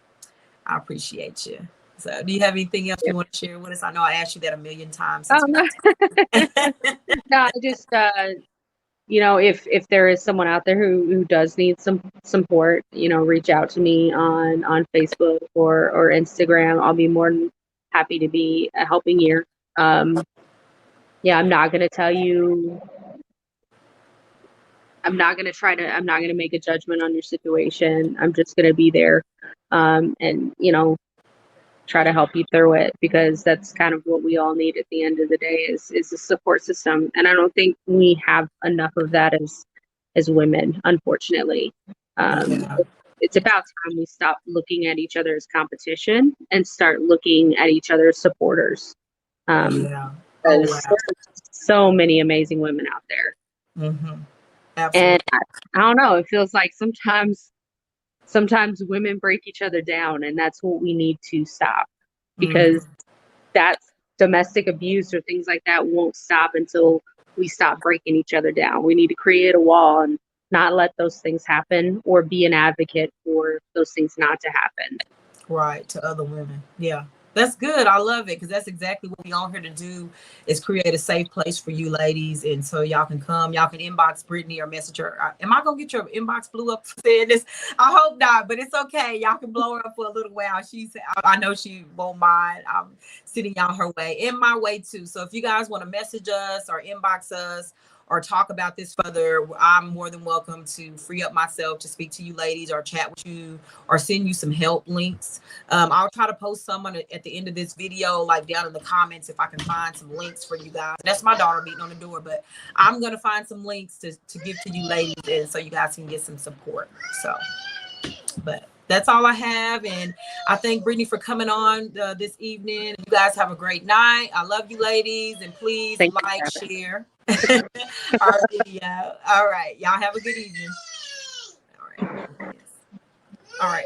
I appreciate you. So do you have anything else you want to share with us? I know I asked you that a million times since No, no, I just if there is someone out there who does need some support, reach out to me on Facebook or Instagram. I'll be more than happy to be a helping ear. Yeah, I'm not going to tell you. I'm not going to make a judgment on your situation. I'm just going to be there, and try to help you through it, because that's kind of what we all need at the end of the day is a support system. And I don't think we have enough of that as women, unfortunately. Yeah. It's about time we stop looking at each other as competition and start looking at each other as supporters. Yeah. Oh, Because wow. there's so many amazing women out there. Mm-hmm. And Absolutely. I don't know, it feels like sometimes women break each other down, and that's what we need to stop, Mm-hmm. because that's domestic abuse or things like that won't stop until we stop breaking each other down. We need to create a wall and not let those things happen, or be an advocate for those things not to happen. Right, to other women. Yeah. That's good. I love it because that's exactly what we on here to do is create a safe place for you ladies. And so y'all can come, y'all can inbox Brittany or message her. Am I gonna get your inbox blew up for saying this? I hope not, but it's okay. Y'all can blow her up for a little while. I know she won't mind. I'm sending y'all her way and my way too. So if you guys want to message us or inbox us or talk about this further, I'm more than welcome to free up myself to speak to you ladies or chat with you or send you some help links. I'll try to post some at the end of this video, like down in the comments, if I can find some links for you guys. That's my daughter beating on the door, but I'm going to find some links to give to you ladies, and so you guys can get some support. So, but that's all I have. And I thank Brittany for coming on this evening. You guys have a great night. I love you ladies, and please Thank like, you. share our video. All right. Y'all have a good evening. All right. All right.